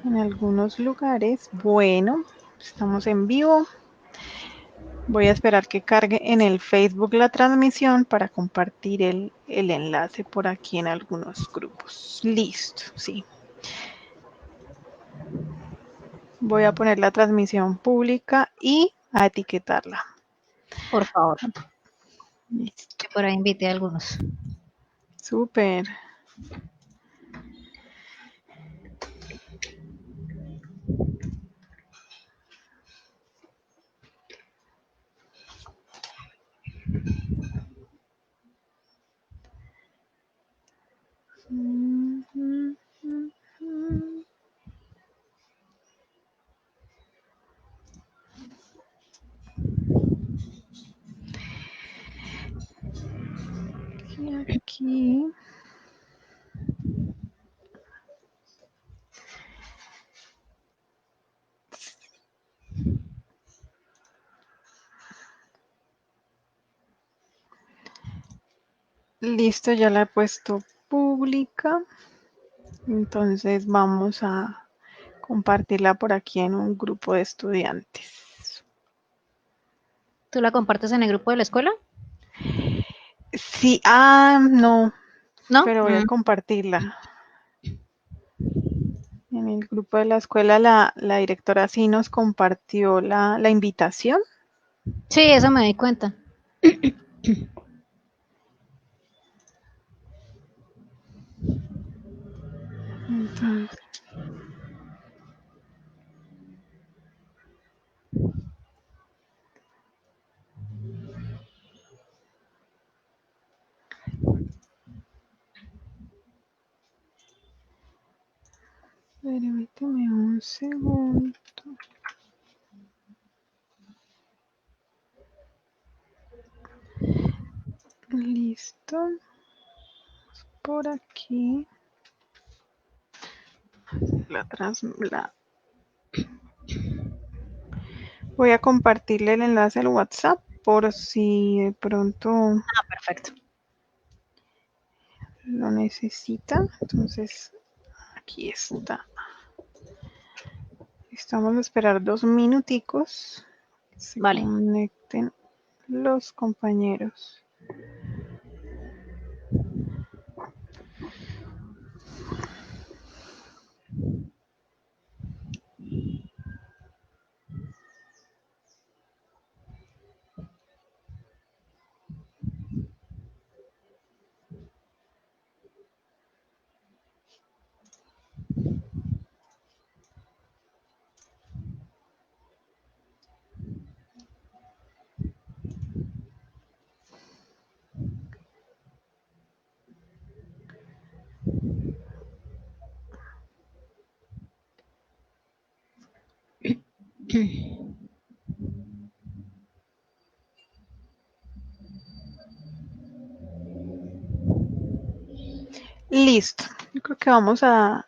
en algunos lugares. Bueno, estamos en vivo. Voy a esperar que cargue en el Facebook la transmisión para compartir el enlace por aquí en algunos grupos. Listo, sí. Voy a poner la transmisión pública y a etiquetarla. Por favor. Listo. Que por ahí invité a algunos. Súper. Y aquí. Listo, ya la he puesto pública. Entonces vamos a compartirla por aquí en un grupo de estudiantes. ¿Tú la compartes en el grupo de la escuela? Sí, no, ¿No? pero voy a compartirla. En el grupo de la escuela la directora sí nos compartió la invitación. Sí, eso me di cuenta. Entonces, permíteme un segundo. Listo. Por aquí. Voy a compartirle el enlace al WhatsApp por si de pronto Perfecto. lo necesita. Entonces, aquí está. Estamos a esperar 2 minuticos que se Vale. conecten los compañeros. Listo. Yo creo que vamos a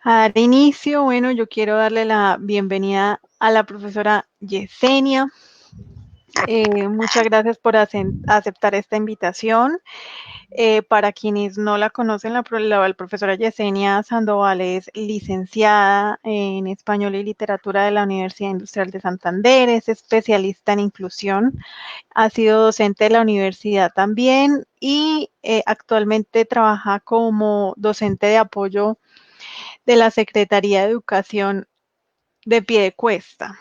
dar inicio. Bueno, yo quiero darle la bienvenida a la profesora Yesenia. Muchas gracias por aceptar esta invitación. Para quienes no la conocen, la profesora Yesenia Sandoval es licenciada en Español y Literatura de la Universidad Industrial de Santander, es especialista en inclusión, ha sido docente de la universidad también y actualmente trabaja como docente de apoyo de la Secretaría de Educación de Piedecuesta.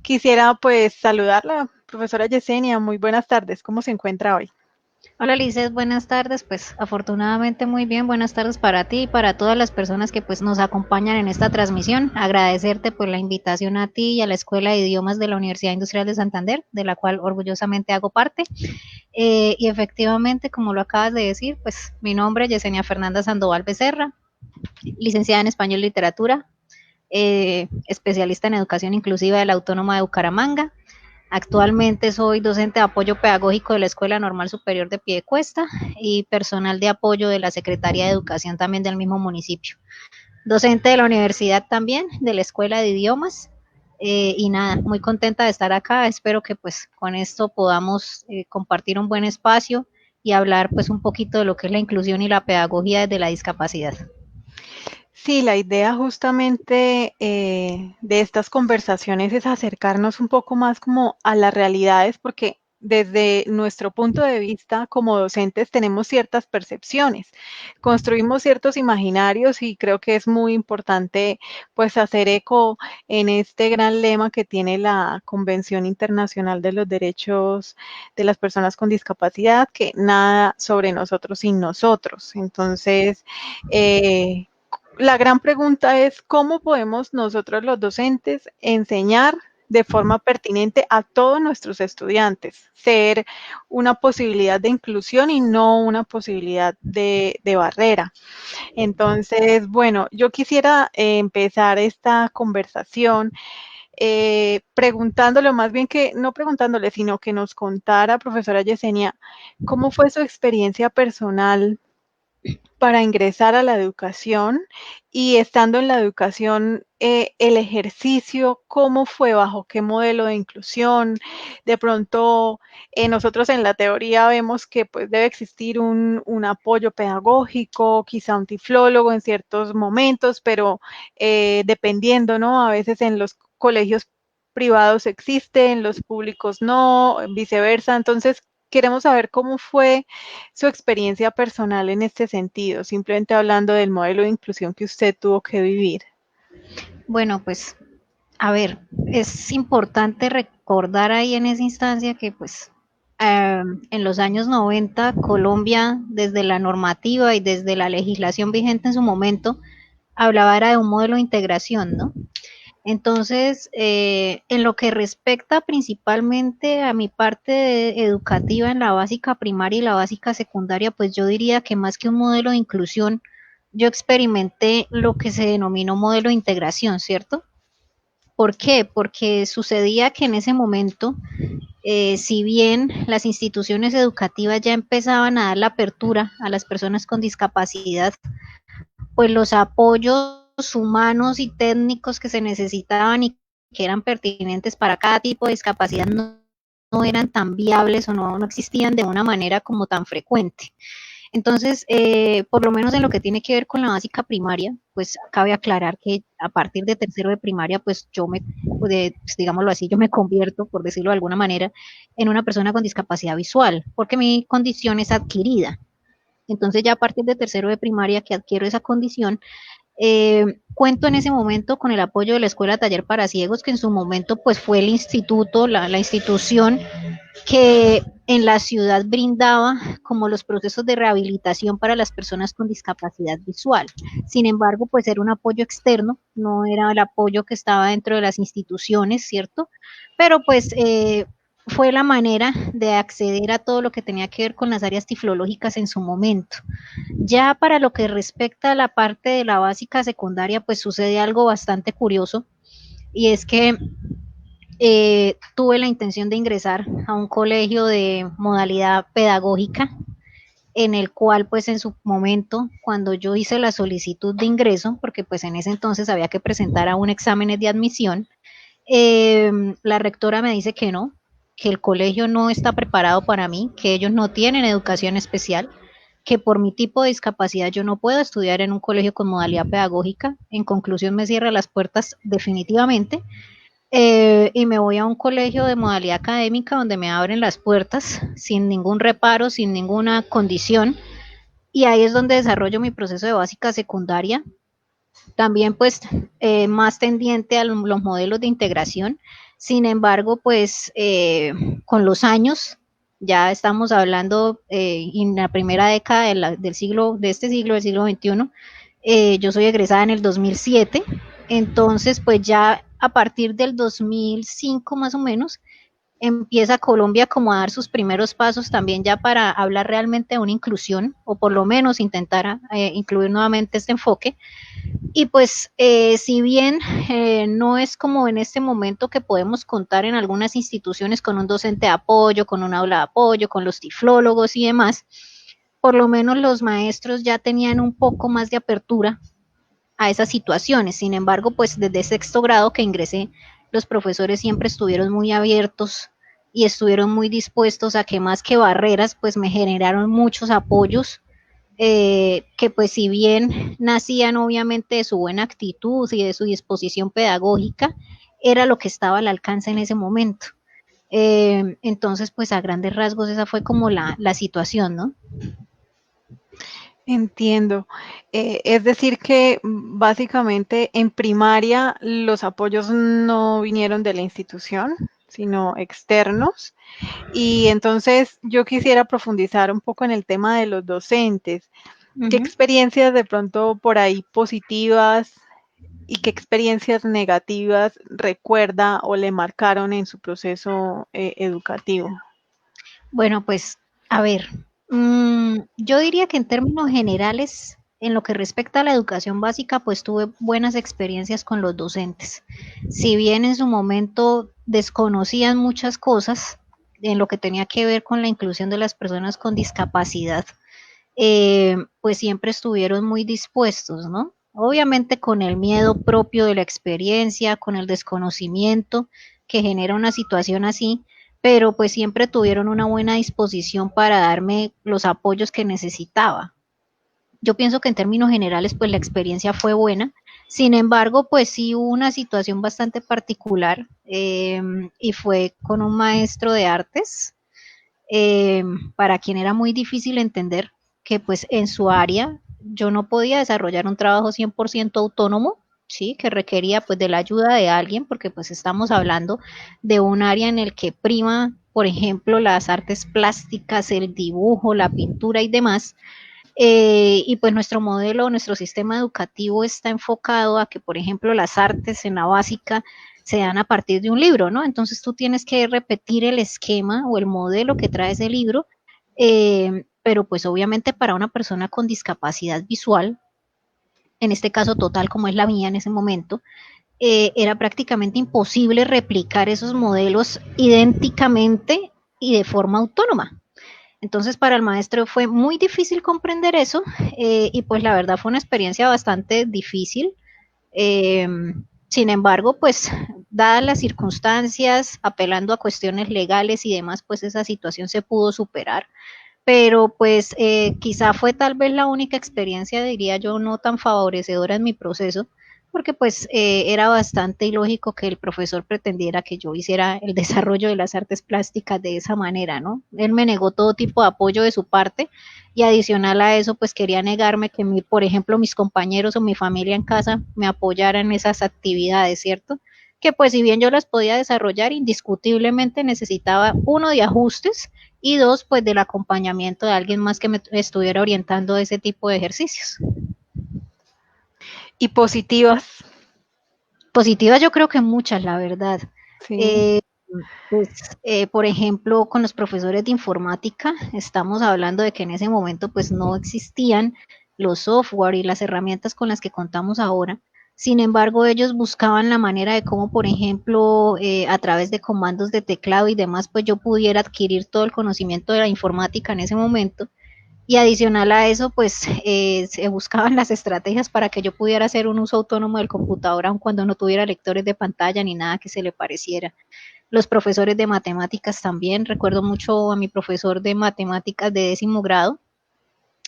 Quisiera pues saludarla, profesora Yesenia, muy buenas tardes, ¿cómo se encuentra hoy? Hola, Lices, buenas tardes. Pues afortunadamente muy bien. Buenas tardes para ti y para todas las personas que pues nos acompañan en esta transmisión. Agradecerte por la invitación a ti y a la Escuela de Idiomas de la Universidad Industrial de Santander, de la cual orgullosamente hago parte. Y efectivamente, como lo acabas de decir, pues mi nombre es Yesenia Fernanda Sandoval Becerra, licenciada en Español y Literatura, especialista en Educación Inclusiva de la Autónoma de Bucaramanga. Actualmente soy docente de apoyo pedagógico de la Escuela Normal Superior de Piedecuesta y personal de apoyo de la Secretaría de Educación también del mismo municipio. Docente de la universidad también, de la Escuela de Idiomas. Y nada, muy contenta de estar acá. Espero que pues con esto podamos compartir un buen espacio y hablar pues un poquito de lo que es la inclusión y la pedagogía desde la discapacidad. Sí, la idea justamente de estas conversaciones es acercarnos un poco más como a las realidades, porque desde nuestro punto de vista como docentes tenemos ciertas percepciones, construimos ciertos imaginarios y creo que es muy importante pues hacer eco en este gran lema que tiene la Convención Internacional de los Derechos de las Personas con Discapacidad, que nada sobre nosotros sin nosotros. Entonces, la gran pregunta es cómo podemos nosotros los docentes enseñar de forma pertinente a todos nuestros estudiantes, ser una posibilidad de inclusión y no una posibilidad de barrera. Entonces, bueno, yo quisiera empezar esta conversación preguntándole, más bien que no preguntándole, sino que nos contara, profesora Yesenia, cómo fue su experiencia personal para ingresar a la educación y estando en la educación, el ejercicio, ¿cómo fue? ¿Bajo qué modelo de inclusión? De pronto, nosotros en la teoría vemos que pues debe existir un apoyo pedagógico, quizá un tiflólogo en ciertos momentos, pero dependiendo, ¿no? A veces en los colegios privados existe, en los públicos no, viceversa. Entonces, queremos saber cómo fue su experiencia personal en este sentido, simplemente hablando del modelo de inclusión que usted tuvo que vivir. Bueno, pues, a ver, es importante recordar ahí en esa instancia que, pues, en los años 90, Colombia, desde la normativa y desde la legislación vigente en su momento, hablaba era de un modelo de integración, ¿no? Entonces, en lo que respecta principalmente a mi parte educativa en la básica primaria y la básica secundaria, pues yo diría que más que un modelo de inclusión, yo experimenté lo que se denominó modelo de integración, ¿cierto? ¿Por qué? Porque sucedía que en ese momento, si bien las instituciones educativas ya empezaban a dar la apertura a las personas con discapacidad, pues los apoyos humanos y técnicos que se necesitaban y que eran pertinentes para cada tipo de discapacidad no eran tan viables o no existían de una manera como tan frecuente. Entonces, por lo menos en lo que tiene que ver con la básica primaria, pues cabe aclarar que a partir de tercero de primaria, pues pues, digámoslo así, yo me convierto, por decirlo de alguna manera, en una persona con discapacidad visual, porque mi condición es adquirida. Entonces, ya a partir de tercero de primaria que adquiero esa condición, cuento en ese momento con el apoyo de la Escuela Taller para Ciegos, que en su momento pues fue el instituto, la institución que en la ciudad brindaba como los procesos de rehabilitación para las personas con discapacidad visual. Sin embargo, pues era un apoyo externo, no era el apoyo que estaba dentro de las instituciones, ¿cierto? Pero pues fue la manera de acceder a todo lo que tenía que ver con las áreas tiflológicas en su momento. Ya para lo que respecta a la parte de la básica secundaria, pues sucede algo bastante curioso, y es que tuve la intención de ingresar a un colegio de modalidad pedagógica, en el cual pues en su momento, cuando yo hice la solicitud de ingreso, porque pues en ese entonces había que presentar a un examen de admisión, la rectora me dice que no, que el colegio no está preparado para mí, que ellos no tienen educación especial, que por mi tipo de discapacidad yo no puedo estudiar en un colegio con modalidad pedagógica. En conclusión, me cierra las puertas definitivamente, y me voy a un colegio de modalidad académica donde me abren las puertas sin ningún reparo, sin ninguna condición, y ahí es donde desarrollo mi proceso de básica secundaria, también pues más tendiente a los modelos de integración. Sin embargo, pues con los años, ya estamos hablando en la primera década del siglo, de este siglo, del siglo XXI, yo soy egresada en el 2007, entonces pues ya a partir del 2005 más o menos, empieza Colombia como a dar sus primeros pasos también ya para hablar realmente de una inclusión, o por lo menos intentar incluir nuevamente este enfoque. Y pues, si bien no es como en este momento que podemos contar en algunas instituciones con un docente de apoyo, con un aula de apoyo, con los tiflólogos y demás, por lo menos los maestros ya tenían un poco más de apertura a esas situaciones. Sin embargo, pues desde sexto grado que ingresé, los profesores siempre estuvieron muy abiertos y estuvieron muy dispuestos a que más que barreras, pues me generaron muchos apoyos que pues si bien nacían obviamente de su buena actitud y de su disposición pedagógica, era lo que estaba al alcance en ese momento. Entonces, pues a grandes rasgos esa fue como la situación, ¿no? Entiendo. Es decir que básicamente en primaria los apoyos no vinieron de la institución, sino externos. Y entonces yo quisiera profundizar un poco en el tema de los docentes. ¿Qué Ujú. experiencias de pronto por ahí positivas y qué experiencias negativas recuerda o le marcaron en su proceso educativo? Bueno, pues a ver, yo diría que en términos generales, en lo que respecta a la educación básica, pues tuve buenas experiencias con los docentes. Si bien en su momento desconocían muchas cosas en lo que tenía que ver con la inclusión de las personas con discapacidad, pues siempre estuvieron muy dispuestos, ¿no? Obviamente con el miedo propio de la experiencia, con el desconocimiento que genera una situación así, pero pues siempre tuvieron una buena disposición para darme los apoyos que necesitaba. Yo pienso que en términos generales, pues la experiencia fue buena. Sin embargo, pues sí hubo una situación bastante particular y fue con un maestro de artes para quien era muy difícil entender que pues en su área yo no podía desarrollar un trabajo 100% autónomo, sí, que requería pues de la ayuda de alguien, porque pues estamos hablando de un área en el que prima, por ejemplo, las artes plásticas, el dibujo, la pintura y demás, y pues nuestro modelo, nuestro sistema educativo está enfocado a que, por ejemplo, las artes en la básica se dan a partir de un libro, ¿no? Entonces tú tienes que repetir el esquema o el modelo que trae ese libro, pero pues obviamente para una persona con discapacidad visual, en este caso total como es la mía en ese momento, era prácticamente imposible replicar esos modelos idénticamente y de forma autónoma. Entonces para el maestro fue muy difícil comprender eso y pues la verdad fue una experiencia bastante difícil. Eh, Sin embargo, pues dadas las circunstancias, apelando a cuestiones legales y demás, pues esa situación se pudo superar. Pero pues quizá fue tal vez la única experiencia, diría yo, no tan favorecedora en mi proceso, porque pues era bastante ilógico que el profesor pretendiera que yo hiciera el desarrollo de las artes plásticas de esa manera, ¿no? Él me negó todo tipo de apoyo de su parte y adicional a eso, pues quería negarme que, por ejemplo, mis compañeros o mi familia en casa me apoyaran en esas actividades, ¿cierto? Que pues si bien yo las podía desarrollar, indiscutiblemente necesitaba uno de ajustes y dos, pues del acompañamiento de alguien más que me estuviera orientando a ese tipo de ejercicios. Y positivas, Positivas yo creo que muchas, la verdad. sí. Eh, pues, por ejemplo, con los profesores de informática, estamos hablando de que en ese momento pues no existían los software y las herramientas con las que contamos ahora. Sin embargo, ellos buscaban la manera de cómo, por ejemplo, a través de comandos de teclado y demás, pues yo pudiera adquirir todo el conocimiento de la informática en ese momento. Y adicional a eso, pues se buscaban las estrategias para que yo pudiera hacer un uso autónomo del computador, aun cuando no tuviera lectores de pantalla ni nada que se le pareciera. Los profesores de matemáticas también, recuerdo mucho a mi profesor de matemáticas de 10.º grado,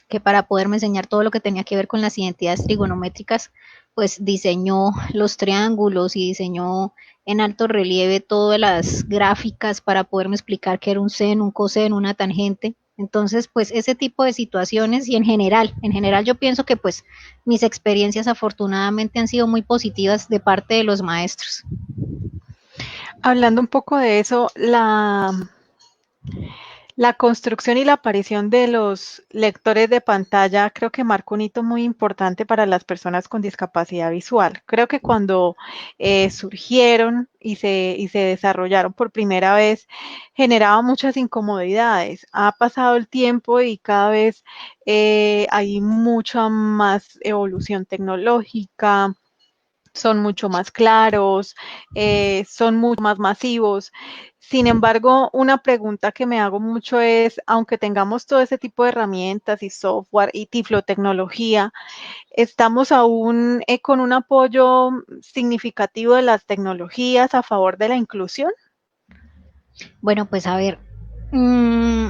que para poderme enseñar todo lo que tenía que ver con las identidades trigonométricas, pues diseñó los triángulos y diseñó en alto relieve todas las gráficas para poderme explicar qué era un seno, un coseno, una tangente. Entonces, pues ese tipo de situaciones y en general yo pienso que pues mis experiencias afortunadamente han sido muy positivas de parte de los maestros. Hablando un poco de eso, la construcción y la aparición de los lectores de pantalla creo que marcó un hito muy importante para las personas con discapacidad visual. Creo que cuando surgieron y se desarrollaron por primera vez, generaba muchas incomodidades. Ha pasado el tiempo y cada vez hay mucha más evolución tecnológica, son mucho más claros, son mucho más masivos. Sin embargo, una pregunta que me hago mucho es, aunque tengamos todo ese tipo de herramientas y software y tiflotecnología, ¿estamos aún con un apoyo significativo de las tecnologías a favor de la inclusión? Bueno, pues a ver, mmm,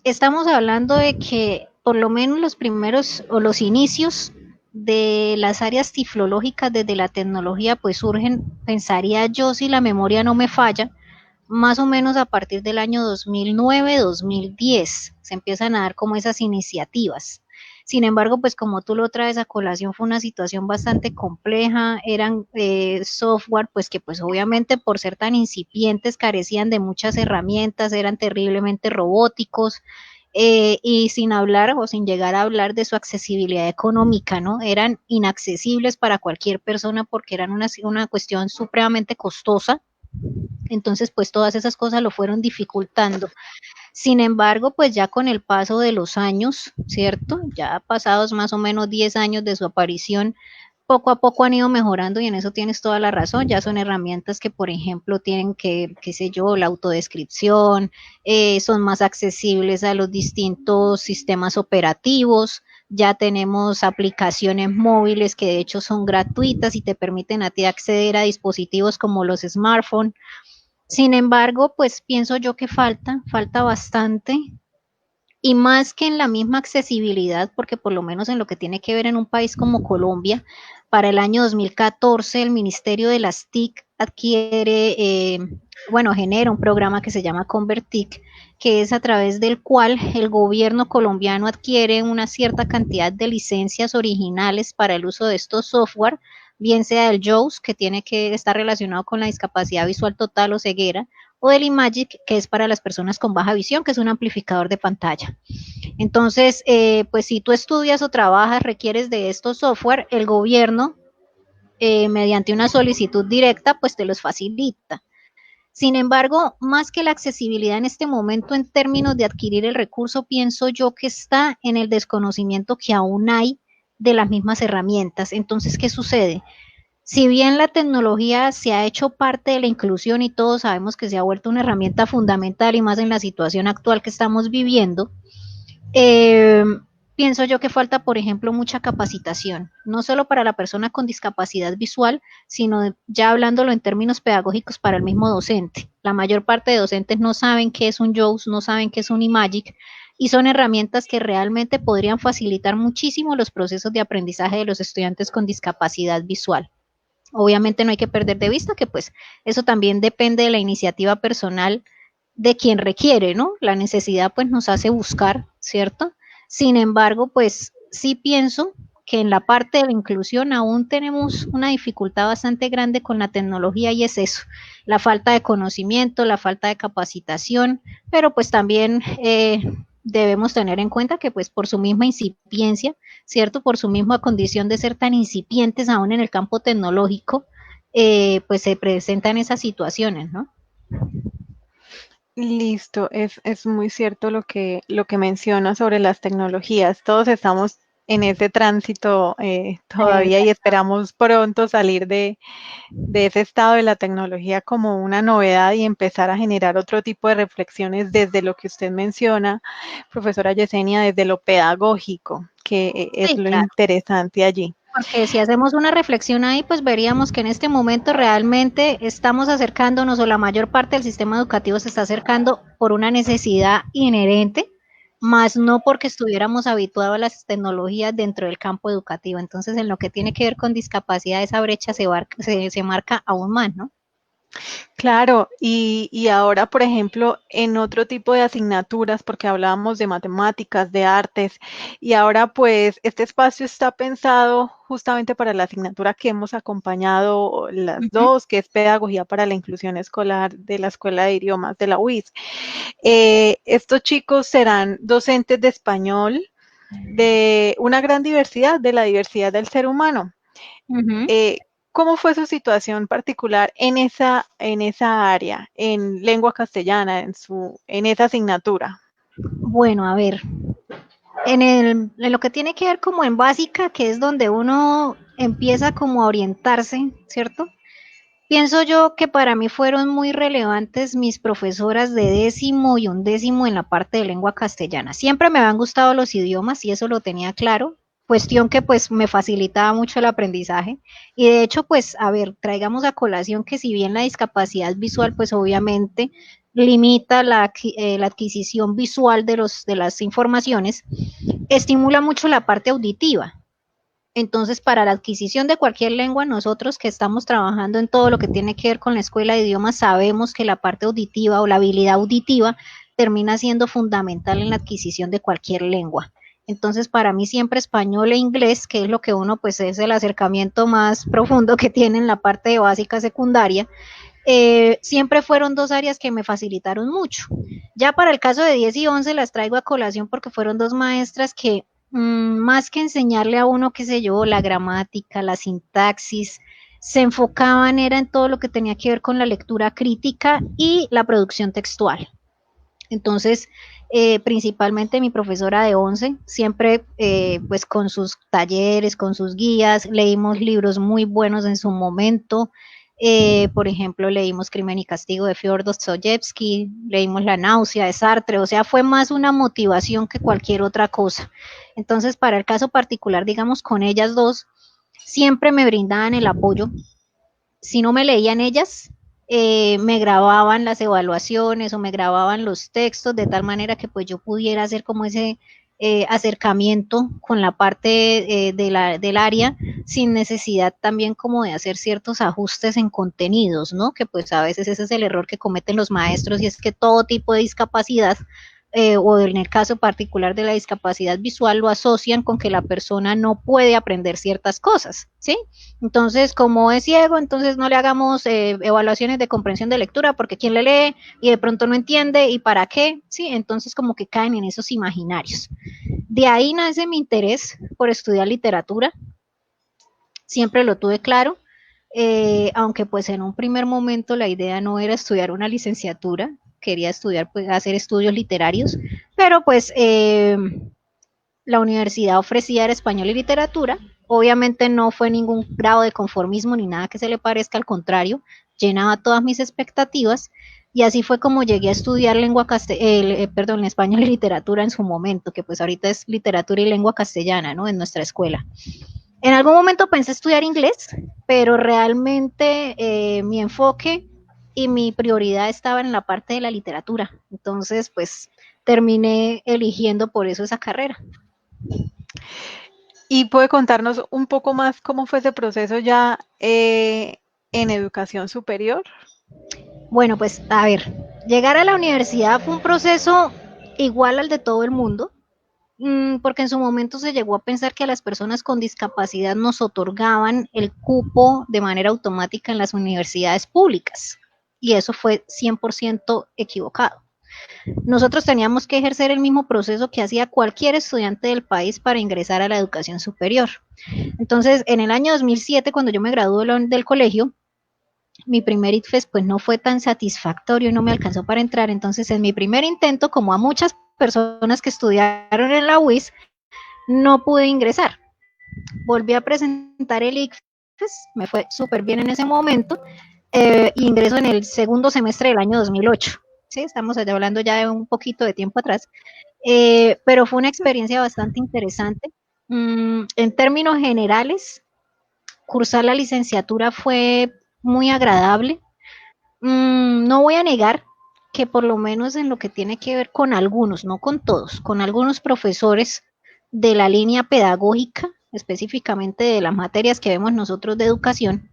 estamos hablando de que por lo menos los primeros o los inicios de las áreas tiflológicas desde la tecnología pues surgen, pensaría yo, si la memoria no me falla, más o menos a partir del año 2009-2010 se empiezan a dar como esas iniciativas. Sin embargo, pues como tú lo traes a colación, fue una situación bastante compleja, eran software pues que pues obviamente por ser tan incipientes carecían de muchas herramientas, eran terriblemente robóticos, y sin hablar o sin llegar a hablar de su accesibilidad económica, ¿no? Eran inaccesibles para cualquier persona porque eran una cuestión supremamente costosa, entonces pues todas esas cosas lo fueron dificultando. Sin embargo, pues ya con el paso de los años, ¿cierto? Ya pasados más o menos 10 años de su aparición, poco a poco han ido mejorando y en eso tienes toda la razón. Ya son herramientas que, por ejemplo, tienen que, qué sé yo, la autodescripción, son más accesibles a los distintos sistemas operativos. Ya tenemos aplicaciones móviles que de hecho son gratuitas y te permiten a ti acceder a dispositivos como los smartphones. Sin embargo, pues pienso yo que falta bastante y más que en la misma accesibilidad, porque por lo menos en lo que tiene que ver en un país como Colombia, para el año 2014 el Ministerio de las TIC adquiere, genera un programa que se llama Convertic, que es a través del cual el gobierno colombiano adquiere una cierta cantidad de licencias originales para el uso de estos software, bien sea el JAWS, que tiene que estar relacionado con la discapacidad visual total o ceguera, o del Imagic, que es para las personas con baja visión, que es un amplificador de pantalla. Entonces, pues si tú estudias o trabajas, requieres de estos software, el gobierno, mediante una solicitud directa, pues te los facilita. Sin embargo, más que la accesibilidad en este momento en términos de adquirir el recurso, pienso yo que está en el desconocimiento que aún hay de las mismas herramientas. Entonces, ¿qué sucede? Si bien la tecnología se ha hecho parte de la inclusión y todos sabemos que se ha vuelto una herramienta fundamental y más en la situación actual que estamos viviendo, eh, pienso yo que falta, por ejemplo, mucha capacitación, no solo para la persona con discapacidad visual, sino ya hablándolo en términos pedagógicos para el mismo docente. La mayor parte de docentes no saben qué es un JAWS, no saben qué es un Imagic, y son herramientas que realmente podrían facilitar muchísimo los procesos de aprendizaje de los estudiantes con discapacidad visual. Obviamente no hay que perder de vista que pues eso también depende de la iniciativa personal de quien requiere, ¿no? La necesidad pues nos hace buscar, ¿cierto? Sin embargo, pues sí pienso que en la parte de la inclusión aún tenemos una dificultad bastante grande con la tecnología y es eso, la falta de conocimiento, la falta de capacitación, pero pues también debemos tener en cuenta que pues por su misma incipiencia, ¿cierto? Por su misma condición de ser tan incipientes aún en el campo tecnológico, pues se presentan esas situaciones, ¿no? Listo, es muy cierto lo que menciona sobre las tecnologías. Todos estamos en ese tránsito todavía y esperamos pronto salir de ese estado de la tecnología como una novedad y empezar a generar otro tipo de reflexiones desde lo que usted menciona, profesora Yesenia, desde lo pedagógico, que es Sí, lo claro. interesante allí. Porque si hacemos una reflexión ahí, pues veríamos que en este momento realmente estamos acercándonos o la mayor parte del sistema educativo se está acercando por una necesidad inherente, más no porque estuviéramos habituados a las tecnologías dentro del campo educativo. Entonces, en lo que tiene que ver con discapacidad, esa brecha se marca aún más, ¿no? Claro, y ahora, por ejemplo, en otro tipo de asignaturas, porque hablábamos de matemáticas, de artes, y ahora pues este espacio está pensado justamente para la asignatura que hemos acompañado las Ujú. dos, que es Pedagogía para la Inclusión Escolar de la Escuela de Idiomas de la UIS. Estos chicos serán docentes de español de una gran diversidad, de la diversidad del ser humano. Ujú. Eh, ¿Cómo fue su situación particular en esa área, en lengua castellana, en esa asignatura? Bueno, a ver, en lo que tiene que ver como en básica, que es donde uno empieza como a orientarse, ¿cierto? Pienso yo que para mí fueron muy relevantes mis profesoras de décimo y undécimo en la parte de lengua castellana. Siempre me habían gustado los idiomas y eso lo tenía claro, cuestión que pues me facilitaba mucho el aprendizaje. Y de hecho, pues, a ver, traigamos a colación que si bien la discapacidad visual, pues obviamente limita la adquisición visual de las informaciones, estimula mucho la parte auditiva. Entonces, para la adquisición de cualquier lengua, nosotros que estamos trabajando en todo lo que tiene que ver con la escuela de idiomas, sabemos que la parte auditiva o la habilidad auditiva termina siendo fundamental en la adquisición de cualquier lengua. Entonces, para mí siempre español e inglés, que es lo que uno, pues es el acercamiento más profundo que tiene en la parte de básica secundaria, siempre fueron dos áreas que me facilitaron mucho. Ya para el caso de 10 y 11 las traigo a colación porque fueron dos maestras que más que enseñarle a uno, qué sé yo, la gramática, la sintaxis, se enfocaban era en todo lo que tenía que ver con la lectura crítica y la producción textual. Entonces, principalmente mi profesora de 11, siempre pues con sus talleres, con sus guías, leímos libros muy buenos en su momento. Por ejemplo, leímos Crimen y Castigo de Fyodor Dostoyevsky, leímos La náusea de Sartre, o sea, fue más una motivación que cualquier otra cosa. Entonces, para el caso particular, digamos, con ellas dos, siempre me brindaban el apoyo. Si no me leían ellas, me grababan las evaluaciones o me grababan los textos de tal manera que pues yo pudiera hacer como ese acercamiento con la parte del área sin necesidad también como de hacer ciertos ajustes en contenidos, ¿no? Que pues a veces ese es el error que cometen los maestros y es que todo tipo de discapacidad o en el caso particular de la discapacidad visual lo asocian con que la persona no puede aprender ciertas cosas, ¿sí? Entonces, como es ciego, entonces no le hagamos evaluaciones de comprensión de lectura porque quién le lee y de pronto no entiende y para qué, ¿sí? Entonces como que caen en esos imaginarios. De ahí nace mi interés por estudiar literatura, siempre lo tuve claro, aunque pues en un primer momento la idea no era estudiar una licenciatura, quería estudiar, pues hacer estudios literarios, pero pues la universidad ofrecía era español y literatura, obviamente no fue ningún grado de conformismo ni nada que se le parezca, al contrario, llenaba todas mis expectativas y así fue como llegué a estudiar español y literatura en su momento, que pues ahorita es literatura y lengua castellana, ¿no? En nuestra escuela. En algún momento pensé estudiar inglés, pero realmente mi enfoque y mi prioridad estaba en la parte de la literatura. Entonces, pues terminé eligiendo por eso esa carrera. ¿Y puede contarnos un poco más cómo fue ese proceso ya en educación superior? Bueno, pues a ver, llegar a la universidad fue un proceso igual al de todo el mundo, porque en su momento se llegó a pensar que a las personas con discapacidad nos otorgaban el cupo de manera automática en las universidades públicas, y eso fue 100% equivocado. Nosotros teníamos que ejercer el mismo proceso que hacía cualquier estudiante del país para ingresar a la educación superior. Entonces, en el año 2007, cuando yo me gradué del colegio, mi primer ITFES pues no fue tan satisfactorio y no me alcanzó para entrar. Entonces, en mi primer intento, como a muchas personas que estudiaron en la UIS, no pude ingresar. Volví a presentar el ITFES, me fue súper bien en ese momento, ingreso en el segundo semestre del año 2008. Sí, estamos hablando ya de un poquito de tiempo atrás, pero fue una experiencia bastante interesante. En términos generales, cursar la licenciatura fue muy agradable. No voy a negar que por lo menos en lo que tiene que ver con algunos, no con todos, con algunos profesores de la línea pedagógica, específicamente de las materias que vemos nosotros de educación,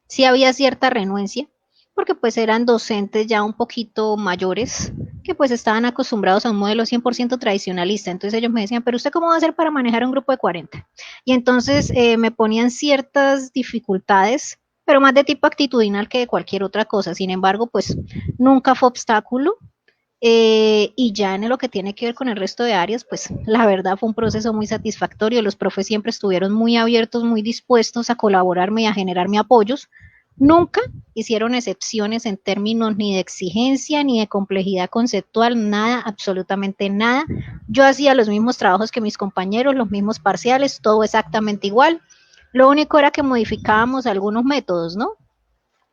sí había cierta renuencia, porque pues eran docentes ya un poquito mayores, que pues estaban acostumbrados a un modelo 100% tradicionalista. Entonces ellos me decían, pero ¿usted cómo va a hacer para manejar un grupo de 40? Y entonces me ponían ciertas dificultades, pero más de tipo actitudinal que de cualquier otra cosa. Sin embargo, pues nunca fue obstáculo. Y ya en lo que tiene que ver con el resto de áreas, pues la verdad fue un proceso muy satisfactorio. Los profes siempre estuvieron muy abiertos, muy dispuestos a colaborarme y a generarme apoyos. Nunca hicieron excepciones en términos ni de exigencia ni de complejidad conceptual, nada, absolutamente nada. Yo hacía los mismos trabajos que mis compañeros, los mismos parciales, todo exactamente igual. Lo único era que modificábamos algunos métodos, ¿no?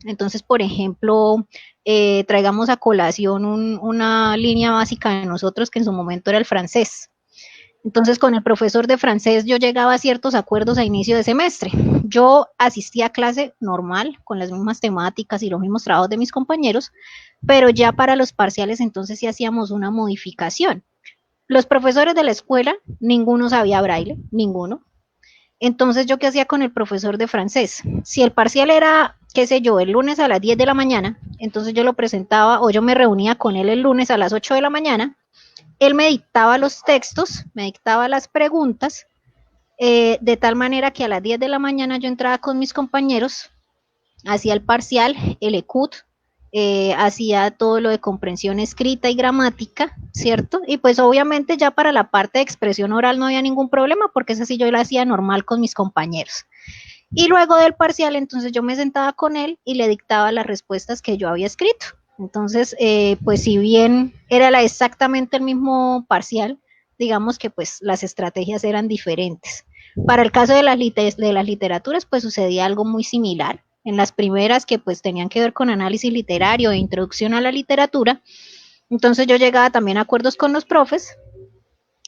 Entonces, por ejemplo, traigamos a colación una línea básica de nosotros que en su momento era el francés. Entonces, con el profesor de francés yo llegaba a ciertos acuerdos a inicio de semestre. Yo asistía a clase normal, con las mismas temáticas y los mismos trabajos de mis compañeros, pero ya para los parciales entonces sí hacíamos una modificación. Los profesores de la escuela, ninguno sabía braille, ninguno. Entonces, ¿yo qué hacía con el profesor de francés? Si el parcial era, qué sé yo, el lunes a las 10 de la mañana, entonces yo lo presentaba o yo me reunía con él el lunes a las 8 de la mañana, él me dictaba los textos, me dictaba las preguntas, de tal manera que a las 10 de la mañana yo entraba con mis compañeros, hacía el parcial, el ECUT, hacía todo lo de comprensión escrita y gramática, ¿cierto? Y pues obviamente ya para la parte de expresión oral no había ningún problema porque esa sí yo la hacía normal con mis compañeros. Y luego del parcial, entonces yo me sentaba con él y le dictaba las respuestas que yo había escrito. Entonces, pues si bien era exactamente el mismo parcial, digamos que pues las estrategias eran diferentes. Para el caso de las literaturas, pues sucedía algo muy similar. En las primeras que pues tenían que ver con análisis literario e introducción a la literatura, entonces yo llegaba también a acuerdos con los profes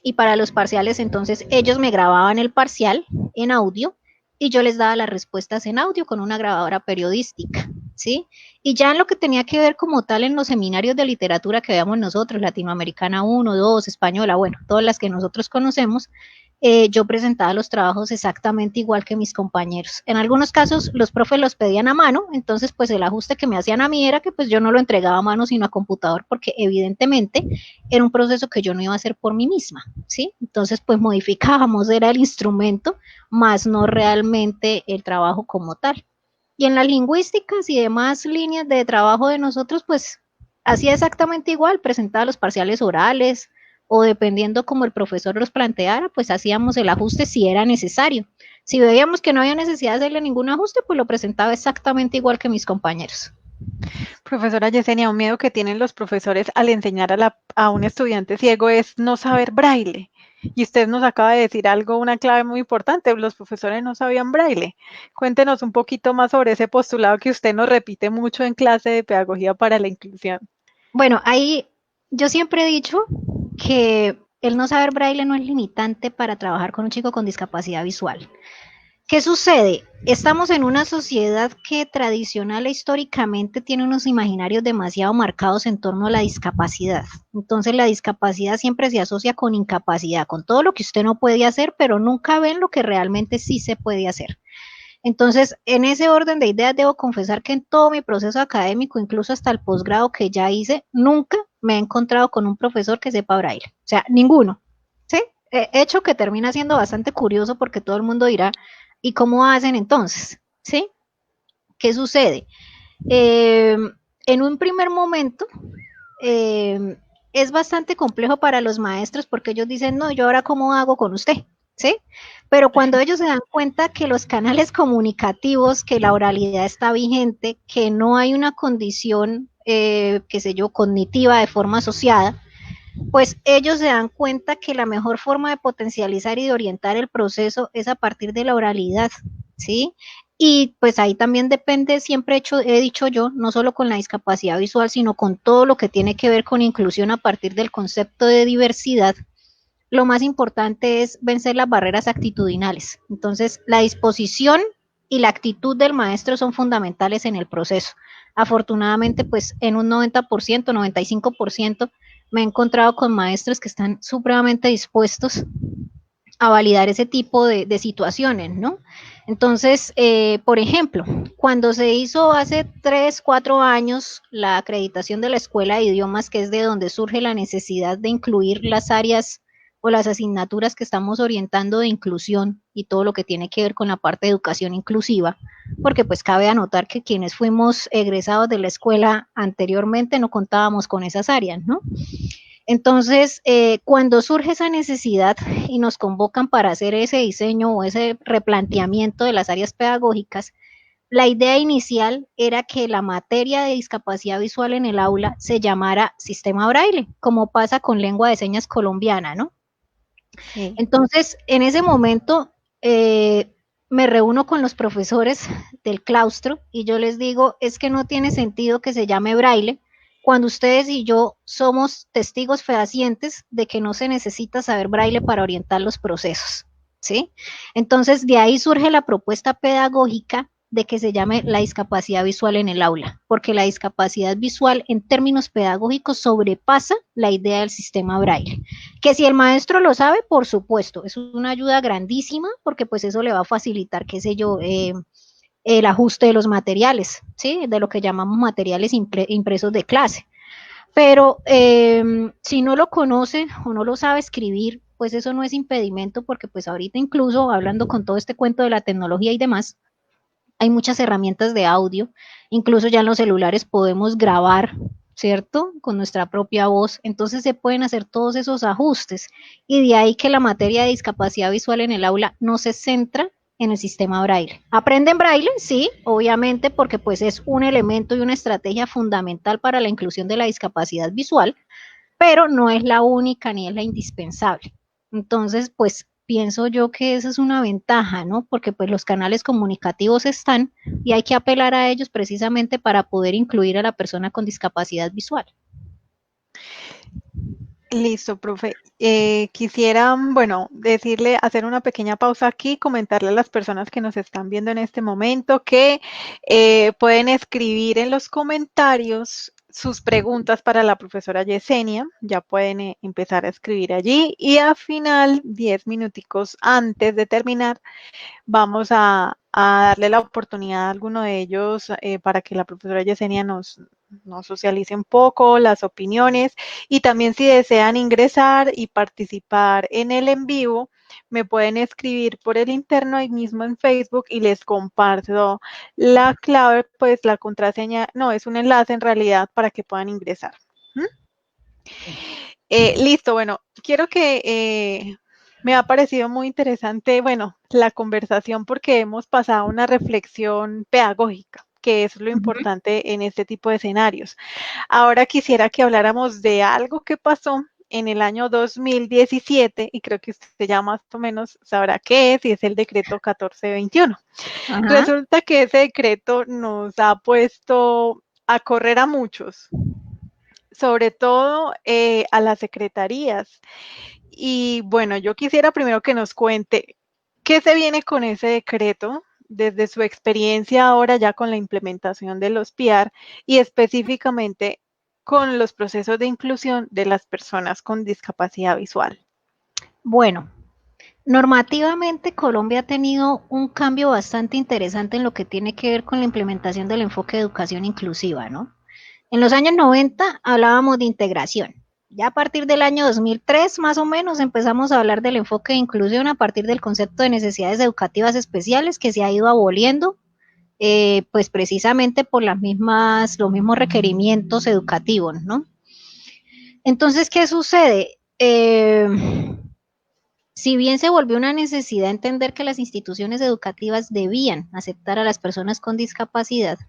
y para los parciales entonces ellos me grababan el parcial en audio y yo les daba las respuestas en audio con una grabadora periodística, ¿sí? Y ya en lo que tenía que ver como tal en los seminarios de literatura que veamos nosotros, Latinoamericana 1, 2, Española, bueno, todas las que nosotros conocemos, yo presentaba los trabajos exactamente igual que mis compañeros. En algunos casos los profes los pedían a mano, entonces pues el ajuste que me hacían a mí era que pues yo no lo entregaba a mano sino a computador porque evidentemente era un proceso que yo no iba a hacer por mí misma, ¿sí? Entonces pues modificábamos, era el instrumento, más no realmente el trabajo como tal. Y en las lingüísticas y demás líneas de trabajo de nosotros pues hacía exactamente igual, presentaba los parciales orales, o dependiendo como el profesor los planteara, pues hacíamos el ajuste si era necesario. Si veíamos que no había necesidad de hacerle ningún ajuste, pues lo presentaba exactamente igual que mis compañeros. Profesora Yesenia, un miedo que tienen los profesores al enseñar a un estudiante ciego es no saber braille. Y usted nos acaba de decir algo, una clave muy importante, los profesores no sabían braille. Cuéntenos un poquito más sobre ese postulado que usted nos repite mucho en clase de pedagogía para la inclusión. Bueno, ahí yo siempre he dicho que el no saber braille no es limitante para trabajar con un chico con discapacidad visual. ¿Qué sucede? Estamos en una sociedad que tradicional e históricamente tiene unos imaginarios demasiado marcados en torno a la discapacidad. Entonces la discapacidad siempre se asocia con incapacidad, con todo lo que usted no puede hacer, pero nunca ven lo que realmente sí se puede hacer. Entonces, en ese orden de ideas, debo confesar que en todo mi proceso académico, incluso hasta el posgrado que ya hice, nunca me he encontrado con un profesor que sepa braille. O sea, ninguno. ¿Sí? Hecho que termina siendo bastante curioso porque todo el mundo dirá, ¿y cómo hacen entonces? ¿Sí? ¿Qué sucede? Eh, en un primer momento, eh, es bastante complejo para los maestros porque ellos dicen, no, yo ahora cómo hago con usted, ¿sí? Pero cuando ellos se dan cuenta que los canales comunicativos, que la oralidad está vigente, que no hay una condición, qué sé yo, cognitiva de forma asociada, pues ellos se dan cuenta que la mejor forma de potencializar y de orientar el proceso es a partir de la oralidad, ¿sí? Y pues ahí también depende, siempre he dicho yo, no solo con la discapacidad visual, sino con todo lo que tiene que ver con inclusión a partir del concepto de diversidad. Lo más importante es vencer las barreras actitudinales. Entonces, la disposición y la actitud del maestro son fundamentales en el proceso. Afortunadamente, pues en un 90%, 95%, me he encontrado con maestros que están supremamente dispuestos a validar ese tipo de situaciones, ¿no? Entonces, por ejemplo, cuando se hizo hace 3, 4 años la acreditación de la Escuela de Idiomas, que es de donde surge la necesidad de incluir las áreas o las asignaturas que estamos orientando de inclusión y todo lo que tiene que ver con la parte de educación inclusiva, porque pues cabe anotar que quienes fuimos egresados de la escuela anteriormente no contábamos con esas áreas, ¿no? Entonces, cuando surge esa necesidad y nos convocan para hacer ese diseño o ese replanteamiento de las áreas pedagógicas, la idea inicial era que la materia de discapacidad visual en el aula se llamara sistema braille, como pasa con lengua de señas colombiana, ¿no? Sí. Entonces, en ese momento, me reúno con los profesores del claustro y yo les digo, es que no tiene sentido que se llame braille cuando ustedes y yo somos testigos fehacientes de que no se necesita saber braille para orientar los procesos, ¿sí? Entonces, de ahí surge la propuesta pedagógica de que se llame la discapacidad visual en el aula, porque la discapacidad visual en términos pedagógicos sobrepasa la idea del sistema braille. Que si el maestro lo sabe, por supuesto, es una ayuda grandísima, porque pues eso le va a facilitar, qué sé yo, el ajuste de los materiales, ¿sí? De lo que llamamos materiales impresos de clase. Pero si no lo conoce o no lo sabe escribir, pues eso no es impedimento, porque pues ahorita incluso hablando con todo este cuento de la tecnología y demás, hay muchas herramientas de audio, incluso ya en los celulares podemos grabar, ¿cierto? Con nuestra propia voz, entonces se pueden hacer todos esos ajustes y de ahí que la materia de discapacidad visual en el aula no se centra en el sistema braille. ¿Aprenden braille? Sí, obviamente, porque pues es un elemento y una estrategia fundamental para la inclusión de la discapacidad visual, pero no es la única ni es la indispensable. Entonces, pues pienso yo que esa es una ventaja, ¿no? Porque pues los canales comunicativos están y hay que apelar a ellos precisamente para poder incluir a la persona con discapacidad visual. Listo, profe. Quisiera, bueno, decirle, hacer una pequeña pausa aquí, comentarle a las personas que nos están viendo en este momento que pueden escribir en los comentarios sus preguntas para la profesora Yesenia. Ya pueden empezar a escribir allí y al final, 10 minuticos antes de terminar, vamos a darle la oportunidad a alguno de ellos para que la profesora Yesenia nos socialice un poco las opiniones y también si desean ingresar y participar en el en vivo, me pueden escribir por el interno ahí mismo en Facebook y les comparto la clave, pues la contraseña, no, es un enlace en realidad para que puedan ingresar. ¿Mm? Listo, bueno, quiero que me ha parecido muy interesante, bueno, la conversación porque hemos pasado a una reflexión pedagógica, que es lo importante en este tipo de escenarios. Ahora quisiera que habláramos de algo que pasó en el año 2017 y creo que usted ya más o menos sabrá qué es y es el decreto 1421. Ajá. Resulta que ese decreto nos ha puesto a correr a muchos, sobre todo a las secretarías. Y bueno, yo quisiera primero que nos cuente qué se viene con ese decreto desde su experiencia ahora ya con la implementación de los PIAR y específicamente con los procesos de inclusión de las personas con discapacidad visual. Bueno, normativamente Colombia ha tenido un cambio bastante interesante en lo que tiene que ver con la implementación del enfoque de educación inclusiva, ¿no? En los años 90 hablábamos de integración. Ya a partir del año 2003, más o menos, empezamos a hablar del enfoque de inclusión a partir del concepto de necesidades educativas especiales que se ha ido aboliendo, pues precisamente por los mismos requerimientos educativos, ¿no? Entonces, ¿qué sucede? Si bien se volvió una necesidad entender que las instituciones educativas debían aceptar a las personas con discapacidad,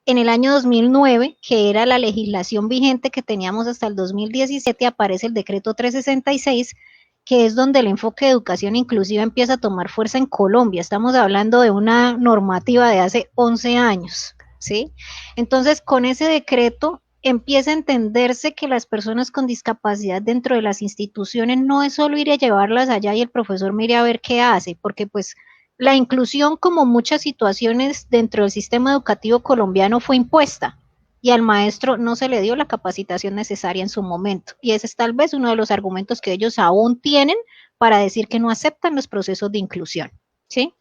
en el año 2009, que era la legislación vigente que teníamos hasta el 2017, aparece el decreto 366, que es donde el enfoque de educación inclusiva empieza a tomar fuerza en Colombia. Estamos hablando de una normativa de hace 11 años, ¿sí? Entonces, con ese decreto empieza a entenderse que las personas con discapacidad dentro de las instituciones no es solo ir a llevarlas allá y el profesor mire a ver qué hace, porque pues la inclusión, como muchas situaciones dentro del sistema educativo colombiano, fue impuesta y al maestro no se le dio la capacitación necesaria en su momento. Y ese es tal vez uno de los argumentos que ellos aún tienen para decir que no aceptan los procesos de inclusión, ¿sí?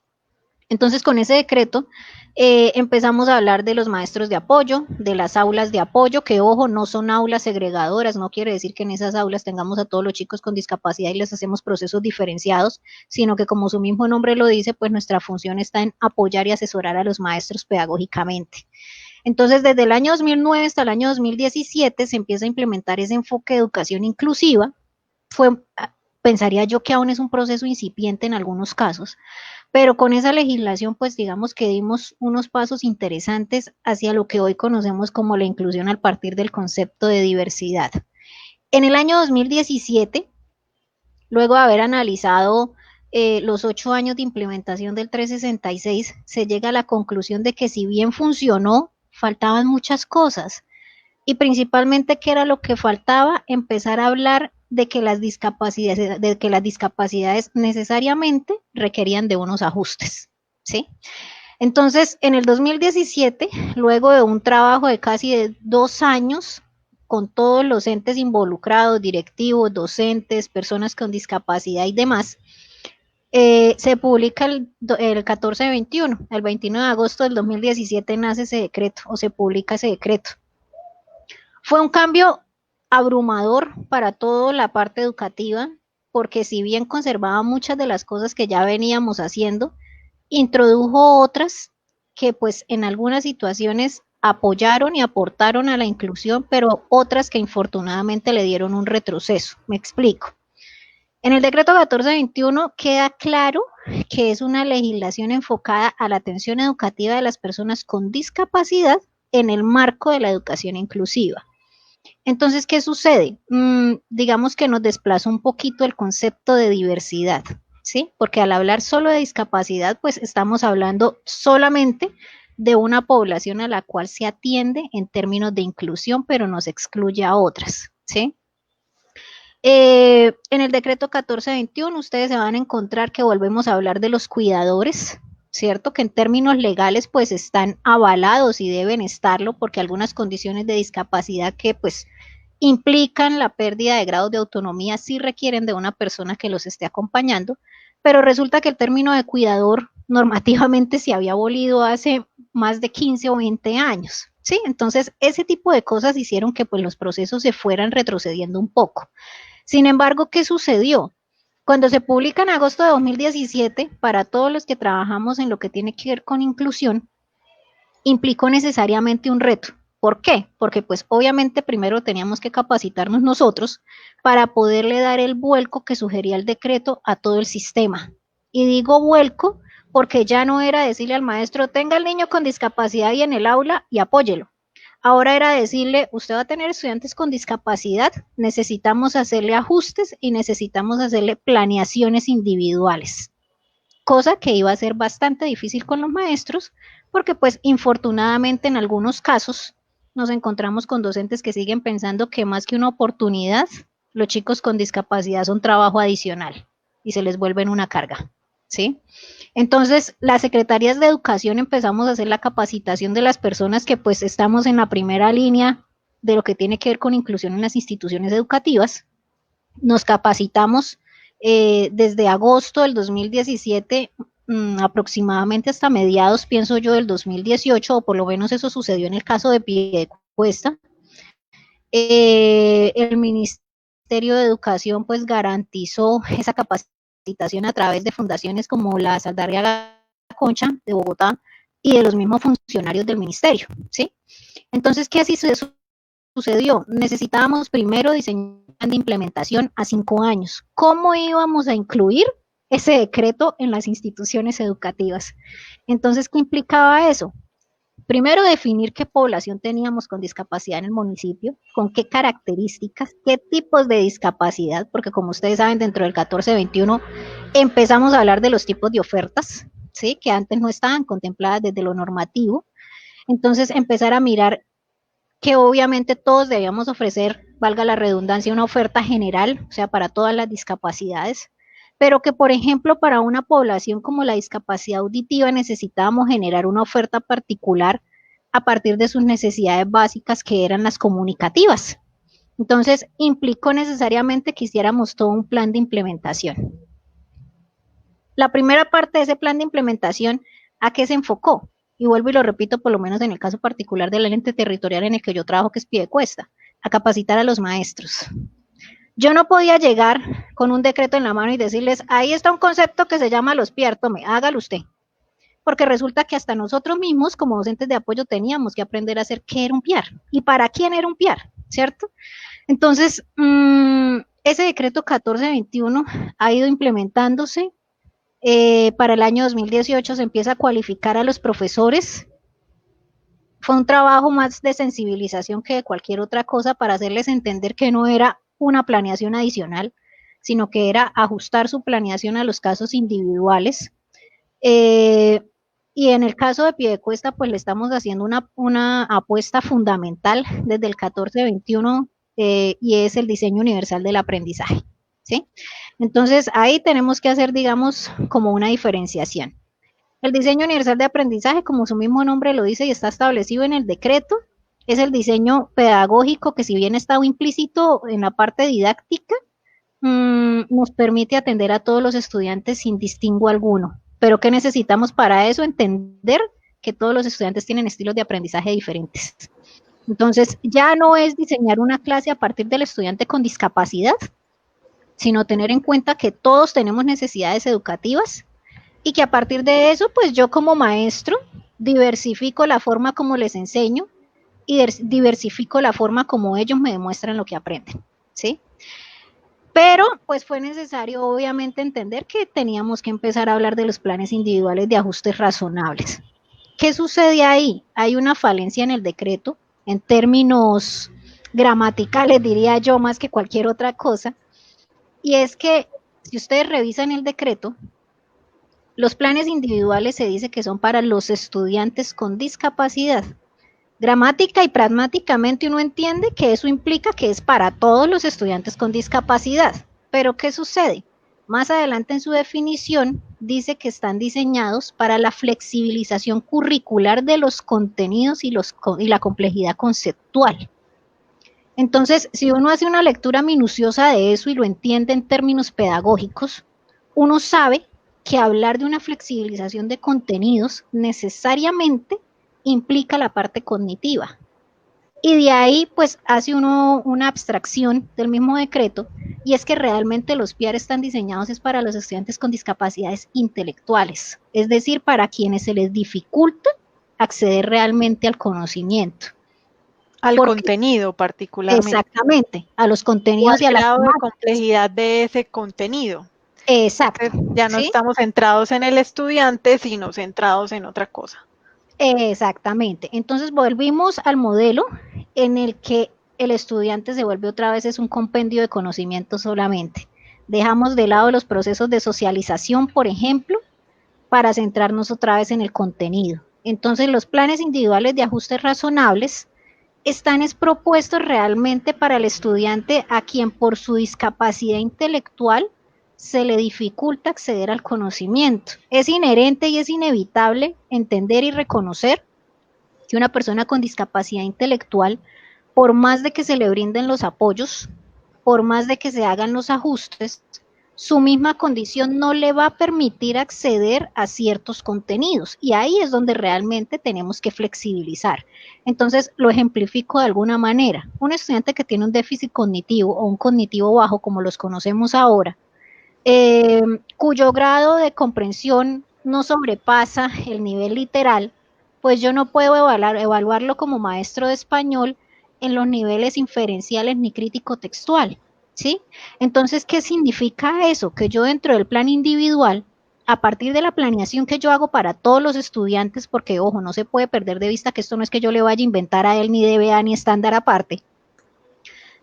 Entonces, con ese decreto empezamos a hablar de los maestros de apoyo, de las aulas de apoyo, que ojo, no son aulas segregadoras, no quiere decir que en esas aulas tengamos a todos los chicos con discapacidad y les hacemos procesos diferenciados, sino que como su mismo nombre lo dice, pues nuestra función está en apoyar y asesorar a los maestros pedagógicamente. Entonces, desde el año 2009 hasta el año 2017 se empieza a implementar ese enfoque de educación inclusiva. Pensaría yo que aún es un proceso incipiente en algunos casos, pero con esa legislación, pues digamos que dimos unos pasos interesantes hacia lo que hoy conocemos como la inclusión a partir del concepto de diversidad. En el año 2017, luego de haber analizado los 8 años de implementación del 366, se llega a la conclusión de que si bien funcionó, faltaban muchas cosas. Y principalmente, ¿qué era lo que faltaba? Empezar a hablar de que las discapacidades necesariamente requerían de unos ajustes, ¿sí? Entonces, en el 2017, luego de un trabajo de casi de 2 años, con todos los entes involucrados, directivos, docentes, personas con discapacidad y demás, se publica el 1421, el 29 de agosto del 2017 nace ese decreto o se publica ese decreto. Fue un cambio abrumador para toda la parte educativa, porque si bien conservaba muchas de las cosas que ya veníamos haciendo, introdujo otras que pues en algunas situaciones apoyaron y aportaron a la inclusión, pero otras que infortunadamente le dieron un retroceso. Me explico. En el decreto 1421 queda claro que es una legislación enfocada a la atención educativa de las personas con discapacidad en el marco de la educación inclusiva. Entonces, ¿qué sucede? Digamos que nos desplaza un poquito el concepto de diversidad, ¿sí? Porque al hablar solo de discapacidad, pues estamos hablando solamente de una población a la cual se atiende en términos de inclusión, pero nos excluye a otras, ¿sí? En el decreto 1421 ustedes se van a encontrar que volvemos a hablar de los cuidadores, ¿cierto? Que en términos legales pues están avalados y deben estarlo porque algunas condiciones de discapacidad que pues implican la pérdida de grados de autonomía sí requieren de una persona que los esté acompañando, pero resulta que el término de cuidador normativamente se había abolido hace más de 15 o 20 años, ¿sí? Entonces ese tipo de cosas hicieron que pues los procesos se fueran retrocediendo un poco. Sin embargo, ¿qué sucedió? Cuando se publica en agosto de 2017, para todos los que trabajamos en lo que tiene que ver con inclusión, implicó necesariamente un reto. ¿Por qué? Porque pues obviamente primero teníamos que capacitarnos nosotros para poderle dar el vuelco que sugería el decreto a todo el sistema. Y digo vuelco porque ya no era decirle al maestro, tenga el niño con discapacidad ahí en el aula y apóyelo. Ahora era decirle, usted va a tener estudiantes con discapacidad, necesitamos hacerle ajustes y necesitamos hacerle planeaciones individuales, cosa que iba a ser bastante difícil con los maestros, porque pues infortunadamente en algunos casos nos encontramos con docentes que siguen pensando que más que una oportunidad, los chicos con discapacidad son trabajo adicional y se les vuelven una carga, ¿sí? Entonces, las secretarías de educación empezamos a hacer la capacitación de las personas que pues estamos en la primera línea de lo que tiene que ver con inclusión en las instituciones educativas. Nos capacitamos desde agosto del 2017 aproximadamente hasta mediados, pienso yo, del 2018, o por lo menos eso sucedió en el caso de Piedecuesta. El Ministerio de Educación pues garantizó esa capacitación a través de fundaciones como la Saldarriaga Concha de Bogotá y de los mismos funcionarios del ministerio, ¿sí? Entonces, ¿qué así sucedió? Necesitábamos primero diseñar de implementación a 5 años. ¿Cómo íbamos a incluir ese decreto en las instituciones educativas? Entonces, ¿qué implicaba eso? Primero, definir qué población teníamos con discapacidad en el municipio, con qué características, qué tipos de discapacidad, porque como ustedes saben, dentro del 1421 empezamos a hablar de los tipos de ofertas, ¿sí? Que antes no estaban contempladas desde lo normativo. Entonces, empezar a mirar que obviamente todos debíamos ofrecer, valga la redundancia, una oferta general, o sea, para todas las discapacidades, pero que, por ejemplo, para una población como la discapacidad auditiva necesitábamos generar una oferta particular a partir de sus necesidades básicas, que eran las comunicativas. Entonces, implicó necesariamente que hiciéramos todo un plan de implementación. La primera parte de ese plan de implementación, ¿a qué se enfocó? Y vuelvo y lo repito, por lo menos en el caso particular del ente territorial en el que yo trabajo, que es Piedecuesta, a capacitar a los maestros. Yo no podía llegar con un decreto en la mano y decirles, ahí está un concepto que se llama los PIAR, tome, hágalo usted. Porque resulta que hasta nosotros mismos, como docentes de apoyo, teníamos que aprender a hacer qué era un PIAR y para quién era un PIAR, ¿cierto? Entonces, ese decreto 1421 ha ido implementándose. Para el año 2018 se empieza a cualificar a los profesores. Fue un trabajo más de sensibilización que de cualquier otra cosa para hacerles entender que no era una planeación adicional, sino que era ajustar su planeación a los casos individuales. Y en el caso de Piedecuesta, pues le estamos haciendo una apuesta fundamental desde el 14-21 y es el diseño universal del aprendizaje, ¿sí? Entonces ahí tenemos que hacer, digamos, como una diferenciación. El diseño universal de aprendizaje, como su mismo nombre lo dice y está establecido en el decreto, es el diseño pedagógico que si bien está implícito en la parte didáctica, nos permite atender a todos los estudiantes sin distingo alguno. Pero ¿qué necesitamos para eso? Entender que todos los estudiantes tienen estilos de aprendizaje diferentes. Entonces, ya no es diseñar una clase a partir del estudiante con discapacidad, sino tener en cuenta que todos tenemos necesidades educativas y que a partir de eso, pues yo como maestro diversifico la forma como les enseño y diversifico la forma como ellos me demuestran lo que aprenden, ¿sí? Pero pues fue necesario obviamente entender que teníamos que empezar a hablar de los planes individuales de ajustes razonables. ¿Qué sucede ahí? Hay una falencia en el decreto, en términos gramaticales diría yo más que cualquier otra cosa, y es que si ustedes revisan el decreto, los planes individuales se dice que son para los estudiantes con discapacidad. Gramática y pragmáticamente uno entiende que eso implica que es para todos los estudiantes con discapacidad. Pero ¿qué sucede? Más adelante en su definición dice que están diseñados para la flexibilización curricular de los contenidos y la complejidad conceptual. Entonces, si uno hace una lectura minuciosa de eso y lo entiende en términos pedagógicos, uno sabe que hablar de una flexibilización de contenidos necesariamente implica la parte cognitiva. Y de ahí, pues, hace uno una abstracción del mismo decreto, y es que realmente los PIAR están diseñados es para los estudiantes con discapacidades intelectuales, es decir, para quienes se les dificulta acceder realmente al conocimiento. Al contenido particularmente. Exactamente, a los O contenidos y a al las grado de temáticas. complejidad de ese contenido. Exacto, Entonces, ya no ¿sí? estamos centrados en el estudiante, sino centrados en otra cosa. Exactamente. Entonces volvimos al modelo en el que el estudiante se vuelve otra vez es un compendio de conocimiento solamente. Dejamos de lado los procesos de socialización, por ejemplo, para centrarnos otra vez en el contenido. Entonces los planes individuales de ajustes razonables están propuestos realmente para el estudiante a quien por su discapacidad intelectual se le dificulta acceder al conocimiento. Es inherente y es inevitable entender y reconocer que una persona con discapacidad intelectual, por más de que se le brinden los apoyos, por más de que se hagan los ajustes, su misma condición no le va a permitir acceder a ciertos contenidos y ahí es donde realmente tenemos que flexibilizar. Entonces, lo ejemplifico de alguna manera. Un estudiante que tiene un déficit cognitivo o un cognitivo bajo, como los conocemos ahora, cuyo grado de comprensión no sobrepasa el nivel literal, pues yo no puedo evaluarlo como maestro de español en los niveles inferenciales ni crítico textual, ¿sí? Entonces, ¿qué significa eso? Que yo dentro del plan individual, a partir de la planeación que yo hago para todos los estudiantes, porque ojo, no se puede perder de vista que esto no es que yo le vaya a inventar a él ni DBA ni estándar aparte,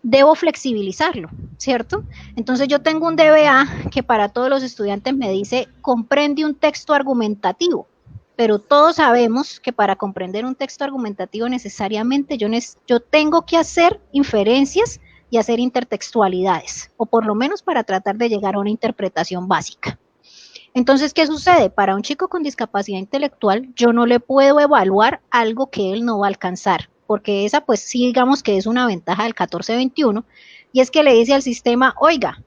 debo flexibilizarlo, ¿cierto? Entonces yo tengo un DBA que para todos los estudiantes me dice, comprende un texto argumentativo, pero todos sabemos que para comprender un texto argumentativo necesariamente yo tengo que hacer inferencias y hacer intertextualidades, o por lo menos para tratar de llegar a una interpretación básica. Entonces, ¿qué sucede? Para un chico con discapacidad intelectual, yo no le puedo evaluar algo que él no va a alcanzar, porque esa pues sí digamos que es una ventaja del 14-21, y es que le dice al sistema, oiga,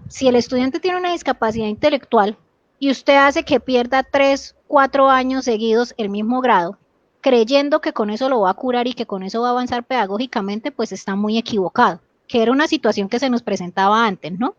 si el estudiante tiene una discapacidad intelectual y usted hace que pierda 3, 4 años seguidos el mismo grado, creyendo que con eso lo va a curar y que con eso va a avanzar pedagógicamente, pues está muy equivocado, que era una situación que se nos presentaba antes, ¿no?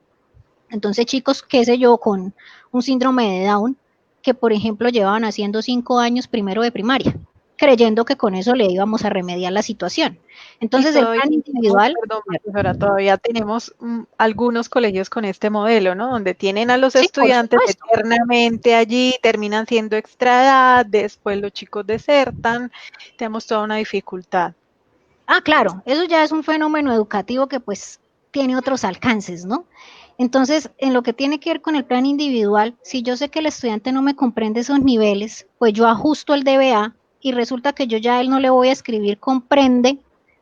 Entonces, chicos, qué sé yo, con un síndrome de Down, que por ejemplo llevaban haciendo 5 años primero de primaria, creyendo que con eso le íbamos a remediar la situación. Entonces, el plan individual... Perdón, profesora, todavía tenemos algunos colegios con este modelo, ¿no? Donde tienen a los Sí, por estudiantes supuesto. eternamente allí, terminan siendo extra edad, después los chicos desertan, tenemos toda una dificultad. Ah, claro, eso ya es un fenómeno educativo que pues tiene otros alcances, ¿no? Entonces, en lo que tiene que ver con el plan individual, si yo sé que el estudiante no me comprende esos niveles, pues yo ajusto el DBA y resulta que yo ya a él no le voy a escribir comprende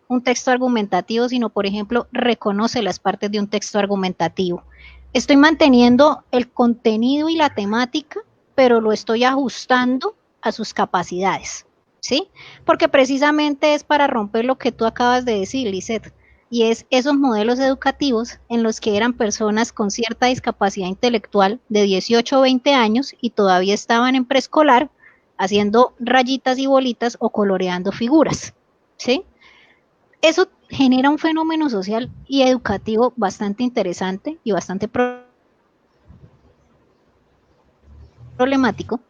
un texto argumentativo, sino, por ejemplo, reconoce las partes de un texto argumentativo. Estoy manteniendo el contenido y la temática, pero lo estoy ajustando a sus capacidades, ¿sí? Porque precisamente es para romper lo que tú acabas de decir, Lisette, y es esos modelos educativos en los que eran personas con cierta discapacidad intelectual de 18 o 20 años y todavía estaban en preescolar haciendo rayitas y bolitas o coloreando figuras, ¿sí? Eso genera un fenómeno social y educativo bastante interesante y bastante problemático,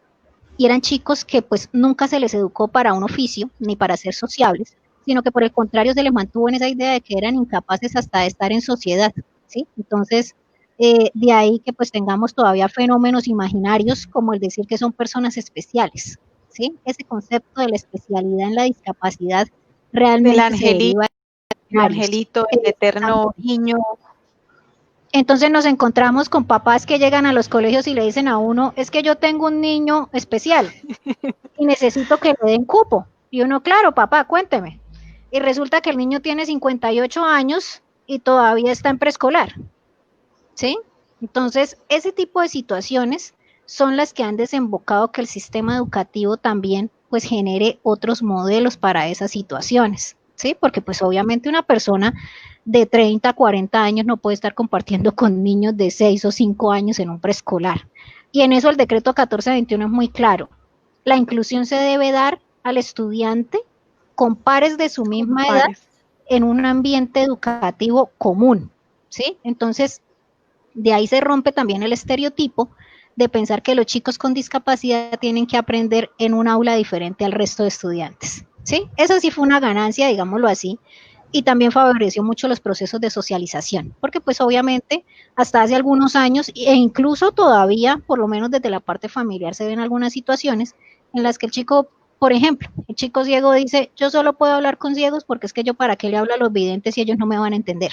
y eran chicos que pues nunca se les educó para un oficio ni para ser sociables, sino que por el contrario se les mantuvo en esa idea de que eran incapaces hasta de estar en sociedad, ¿sí? Entonces, de ahí que pues tengamos todavía fenómenos imaginarios como el decir que son personas especiales, ¿sí? Ese concepto de la especialidad en la discapacidad Del realmente se angelito, deriva de el imaginarios. angelito, el eterno niño. Entonces nos encontramos con papás que llegan a los colegios y le dicen a uno, es que yo tengo un niño especial y necesito que le den cupo. Y uno, claro, papá, cuénteme. Y resulta que el niño tiene 58 años y todavía está en preescolar, ¿sí? Entonces, ese tipo de situaciones son las que han desembocado que el sistema educativo también pues genere otros modelos para esas situaciones, ¿sí? Porque pues obviamente una persona de 30, 40 años no puede estar compartiendo con niños de 6 o 5 años en un preescolar. Y en eso el decreto 1421 es muy claro. La inclusión se debe dar al estudiante con pares de su Con misma edad pares. en un ambiente educativo común, ¿sí? Entonces, de ahí se rompe también el estereotipo de pensar que los chicos con discapacidad tienen que aprender en un aula diferente al resto de estudiantes, ¿sí? Esa sí fue una ganancia, digámoslo así, y también favoreció mucho los procesos de socialización, porque pues obviamente hasta hace algunos años e incluso todavía, por lo menos desde la parte familiar, se ven algunas situaciones en las que el chico, por ejemplo, el chico ciego dice, yo solo puedo hablar con ciegos porque es que yo para qué le hablo a los videntes si ellos no me van a entender,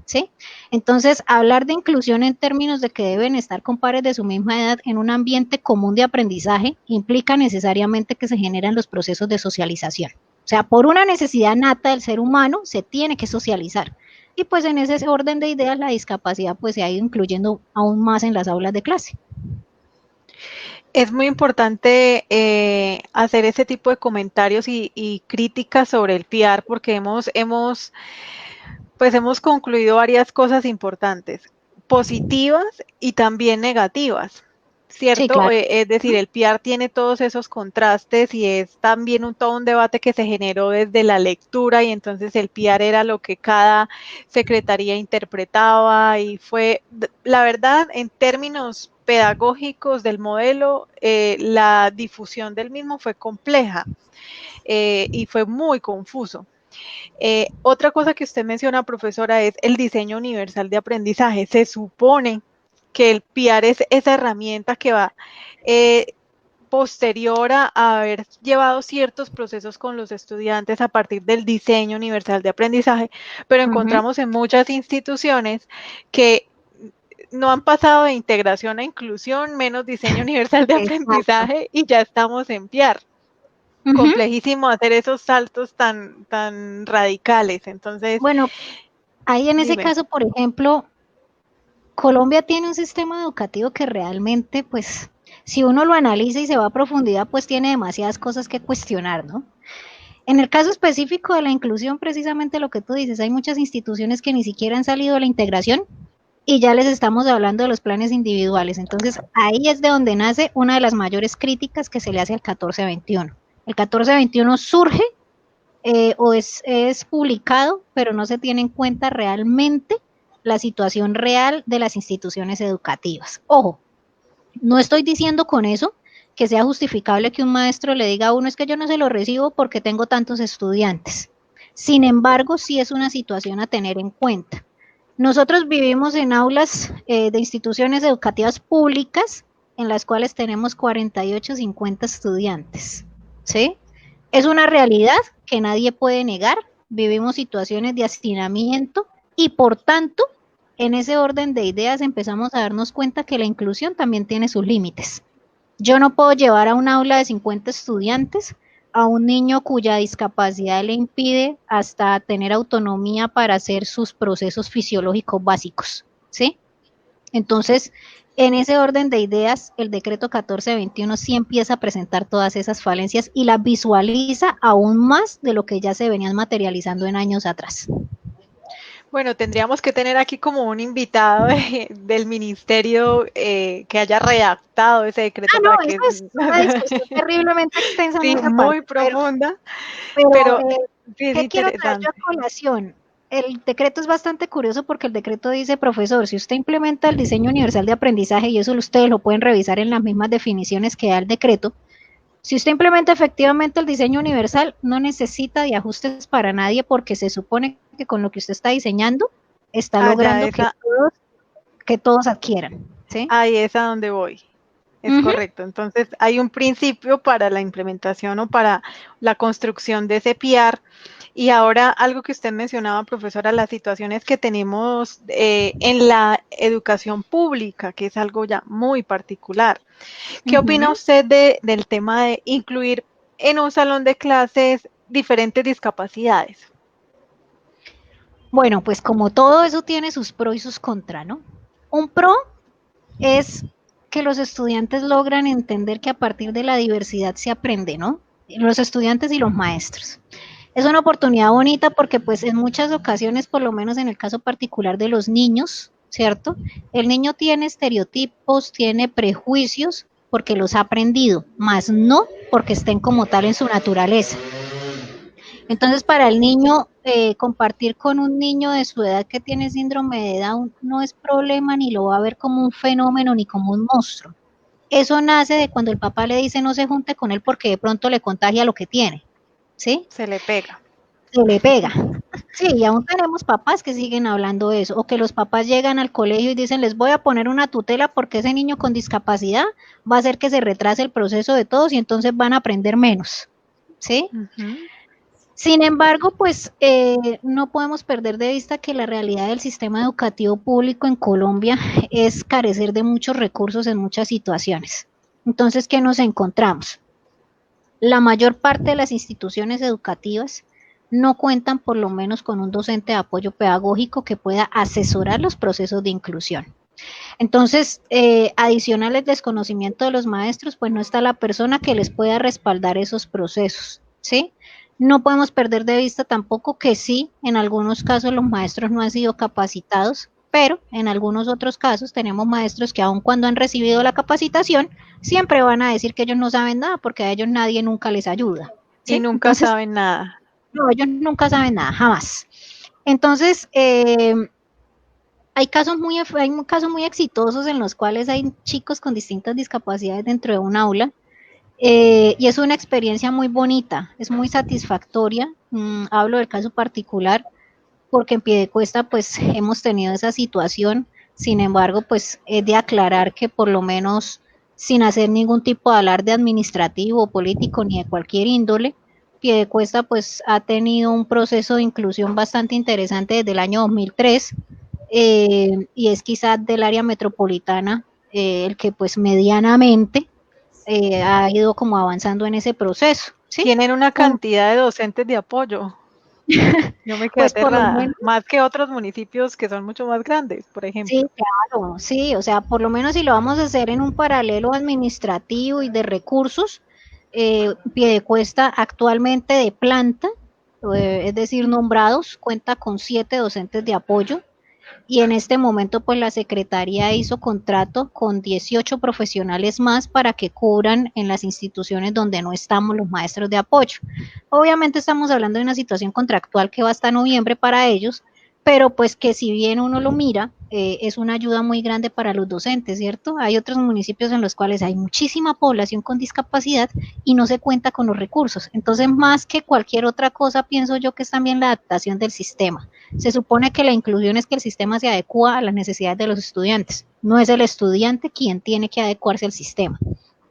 ¿sí? Entonces, hablar de inclusión en términos de que deben estar con pares de su misma edad en un ambiente común de aprendizaje implica necesariamente que se generan los procesos de socialización. O sea, por una necesidad nata del ser humano se tiene que socializar. Y pues en ese orden de ideas la discapacidad pues se ha ido incluyendo aún más en las aulas de clase. Es muy importante hacer ese tipo de comentarios y críticas sobre el PIAR porque pues hemos concluido varias cosas importantes, positivas y también negativas, Sí, ¿cierto? claro. Es decir, el PR tiene todos esos contrastes y es también todo un debate que se generó desde la lectura y entonces el PR era lo que cada secretaría interpretaba y fue, la verdad, en términos pedagógicos del modelo, la difusión del mismo fue compleja y fue muy confuso. Otra cosa que usted menciona, profesora, es el diseño universal de aprendizaje. Se supone que el PIAR es esa herramienta que va posterior a haber llevado ciertos procesos con los estudiantes a partir del diseño universal de aprendizaje, pero encontramos en muchas instituciones que no han pasado de integración a inclusión, menos diseño universal de Exacto. aprendizaje y ya estamos en PIAR. Complejísimo hacer esos saltos tan radicales. Entonces, Bueno, ahí en ese dime. caso, por ejemplo, Colombia tiene un sistema educativo que realmente, pues, si uno lo analiza y se va a profundidad, pues tiene demasiadas cosas que cuestionar, ¿no? En el caso específico de la inclusión, precisamente lo que tú dices, hay muchas instituciones que ni siquiera han salido de la integración y ya les estamos hablando de los planes individuales. Entonces, ahí es de donde nace una de las mayores críticas que se le hace al 1421. El 1421 surge o es publicado, pero no se tiene en cuenta realmente la situación real de las instituciones educativas. Ojo, no estoy diciendo con eso que sea justificable que un maestro le diga a uno es que yo no se lo recibo porque tengo tantos estudiantes. Sin embargo, sí es una situación a tener en cuenta. Nosotros vivimos en aulas de instituciones educativas públicas en las cuales tenemos 48, 50 estudiantes. ¿Sí? Es una realidad que nadie puede negar. Vivimos situaciones de hacinamiento y por tanto en ese orden de ideas empezamos a darnos cuenta que la inclusión también tiene sus límites. Yo no puedo llevar a un aula de 50 estudiantes a un niño cuya discapacidad le impide hasta tener autonomía para hacer sus procesos fisiológicos básicos, ¿sí? Entonces, en ese orden de ideas, el decreto 1421 sí empieza a presentar todas esas falencias y las visualiza aún más de lo que ya se venían materializando en años atrás. Bueno, tendríamos que tener aquí como un invitado del ministerio que haya redactado ese decreto No, para eso que... es una discusión terriblemente extensa en Sí, esa parte, muy profunda, pero pero sí es ¿qué quiero traer yo interesante. a colación? El decreto es bastante curioso porque el decreto dice, profesor, si usted implementa el diseño universal de aprendizaje, y eso ustedes lo pueden revisar en las mismas definiciones que da el decreto, si usted implementa efectivamente el diseño universal, no necesita de ajustes para nadie porque se supone que con lo que usted está diseñando está Allá logrando esa, que todos adquieran, ¿sí? ahí es a donde voy. Es Ujú. correcto. Entonces, hay un principio para la implementación o para la construcción de ese PIAR. Y ahora, algo que usted mencionaba, profesora, las situaciones que tenemos en la educación pública, que es algo ya muy particular. ¿Qué opina Uh-huh. usted del tema de incluir en un salón de clases diferentes discapacidades? Bueno, pues como todo eso tiene sus pros y sus contras, ¿no? Un pro es que los estudiantes logran entender que a partir de la diversidad se aprende, ¿no? Los estudiantes y los maestros. Es una oportunidad bonita porque pues en muchas ocasiones, por lo menos en el caso particular de los niños, ¿cierto? El niño tiene estereotipos, tiene prejuicios porque los ha aprendido, más no porque estén como tal en su naturaleza. Entonces, para el niño, compartir con un niño de su edad que tiene síndrome de Down no es problema ni lo va a ver como un fenómeno ni como un monstruo. Eso nace de cuando el papá le dice no se junte con él porque de pronto le contagia lo que tiene, ¿sí? Se le pega. Se le pega. Sí, y aún tenemos papás que siguen hablando de eso, o que los papás llegan al colegio y dicen les voy a poner una tutela porque ese niño con discapacidad va a hacer que se retrase el proceso de todos y entonces van a aprender menos, ¿sí? Ujú. Sin embargo, pues no podemos perder de vista que la realidad del sistema educativo público en Colombia es carecer de muchos recursos en muchas situaciones. Entonces, ¿qué nos encontramos? La mayor parte de las instituciones educativas no cuentan por lo menos con un docente de apoyo pedagógico que pueda asesorar los procesos de inclusión. Entonces, adicional al desconocimiento de los maestros, pues no está la persona que les pueda respaldar esos procesos, ¿sí? No podemos perder de vista tampoco que sí, en algunos casos los maestros no han sido capacitados, pero en algunos otros casos tenemos maestros que aun cuando han recibido la capacitación, siempre van a decir que ellos no saben nada porque a ellos nadie nunca les ayuda, Y ¿sí? nunca Entonces, saben nada. no, ellos nunca saben nada, jamás. Entonces, hay casos muy exitosos en los cuales hay chicos con distintas discapacidades dentro de un aula y es una experiencia muy bonita, es muy satisfactoria. Hablo del caso particular porque en Piedecuesta pues hemos tenido esa situación, sin embargo pues es de aclarar que por lo menos sin hacer ningún tipo de alarde administrativo, político ni de cualquier índole, Piedecuesta pues ha tenido un proceso de inclusión bastante interesante desde el año 2003 y es quizás del área metropolitana el que pues medianamente ha ido como avanzando en ese proceso, ¿sí? Tienen una cantidad de docentes de apoyo. Yo me quedé Pues por lo aterrada, menos, más que otros municipios que son mucho más grandes, por sí, ejemplo. claro, sí, o sea, por lo menos si lo vamos a hacer en un paralelo administrativo y de recursos, Piedecuesta actualmente de planta, es decir, nombrados, cuenta con 7 docentes de apoyo, y en este momento pues la Secretaría hizo contrato con 18 profesionales más para que cubran en las instituciones donde no estamos los maestros de apoyo. Obviamente estamos hablando de una situación contractual que va hasta noviembre para ellos, pero pues que si bien uno lo mira, es una ayuda muy grande para los docentes, ¿cierto? Hay otros municipios en los cuales hay muchísima población con discapacidad y no se cuenta con los recursos. Entonces, más que cualquier otra cosa, pienso yo que es también la adaptación del sistema. Se supone que la inclusión es que el sistema se adecua a las necesidades de los estudiantes. No es el estudiante quien tiene que adecuarse al sistema.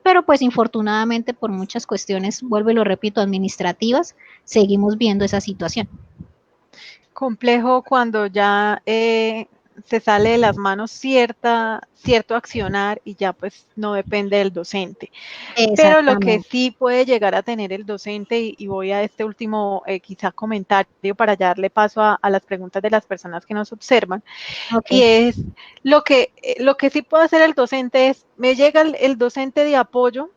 Pero pues infortunadamente por muchas cuestiones, vuelvo y lo repito, administrativas, seguimos viendo esa situación. Complejo cuando ya se sale de las manos cierto accionar y ya pues no depende del docente. Pero lo que Exactamente. sí puede llegar a tener el docente, y voy a este último quizá comentario para ya darle paso a las preguntas de las personas que nos observan, Ok. y es lo que sí puede hacer el docente es, me llega el docente de apoyo,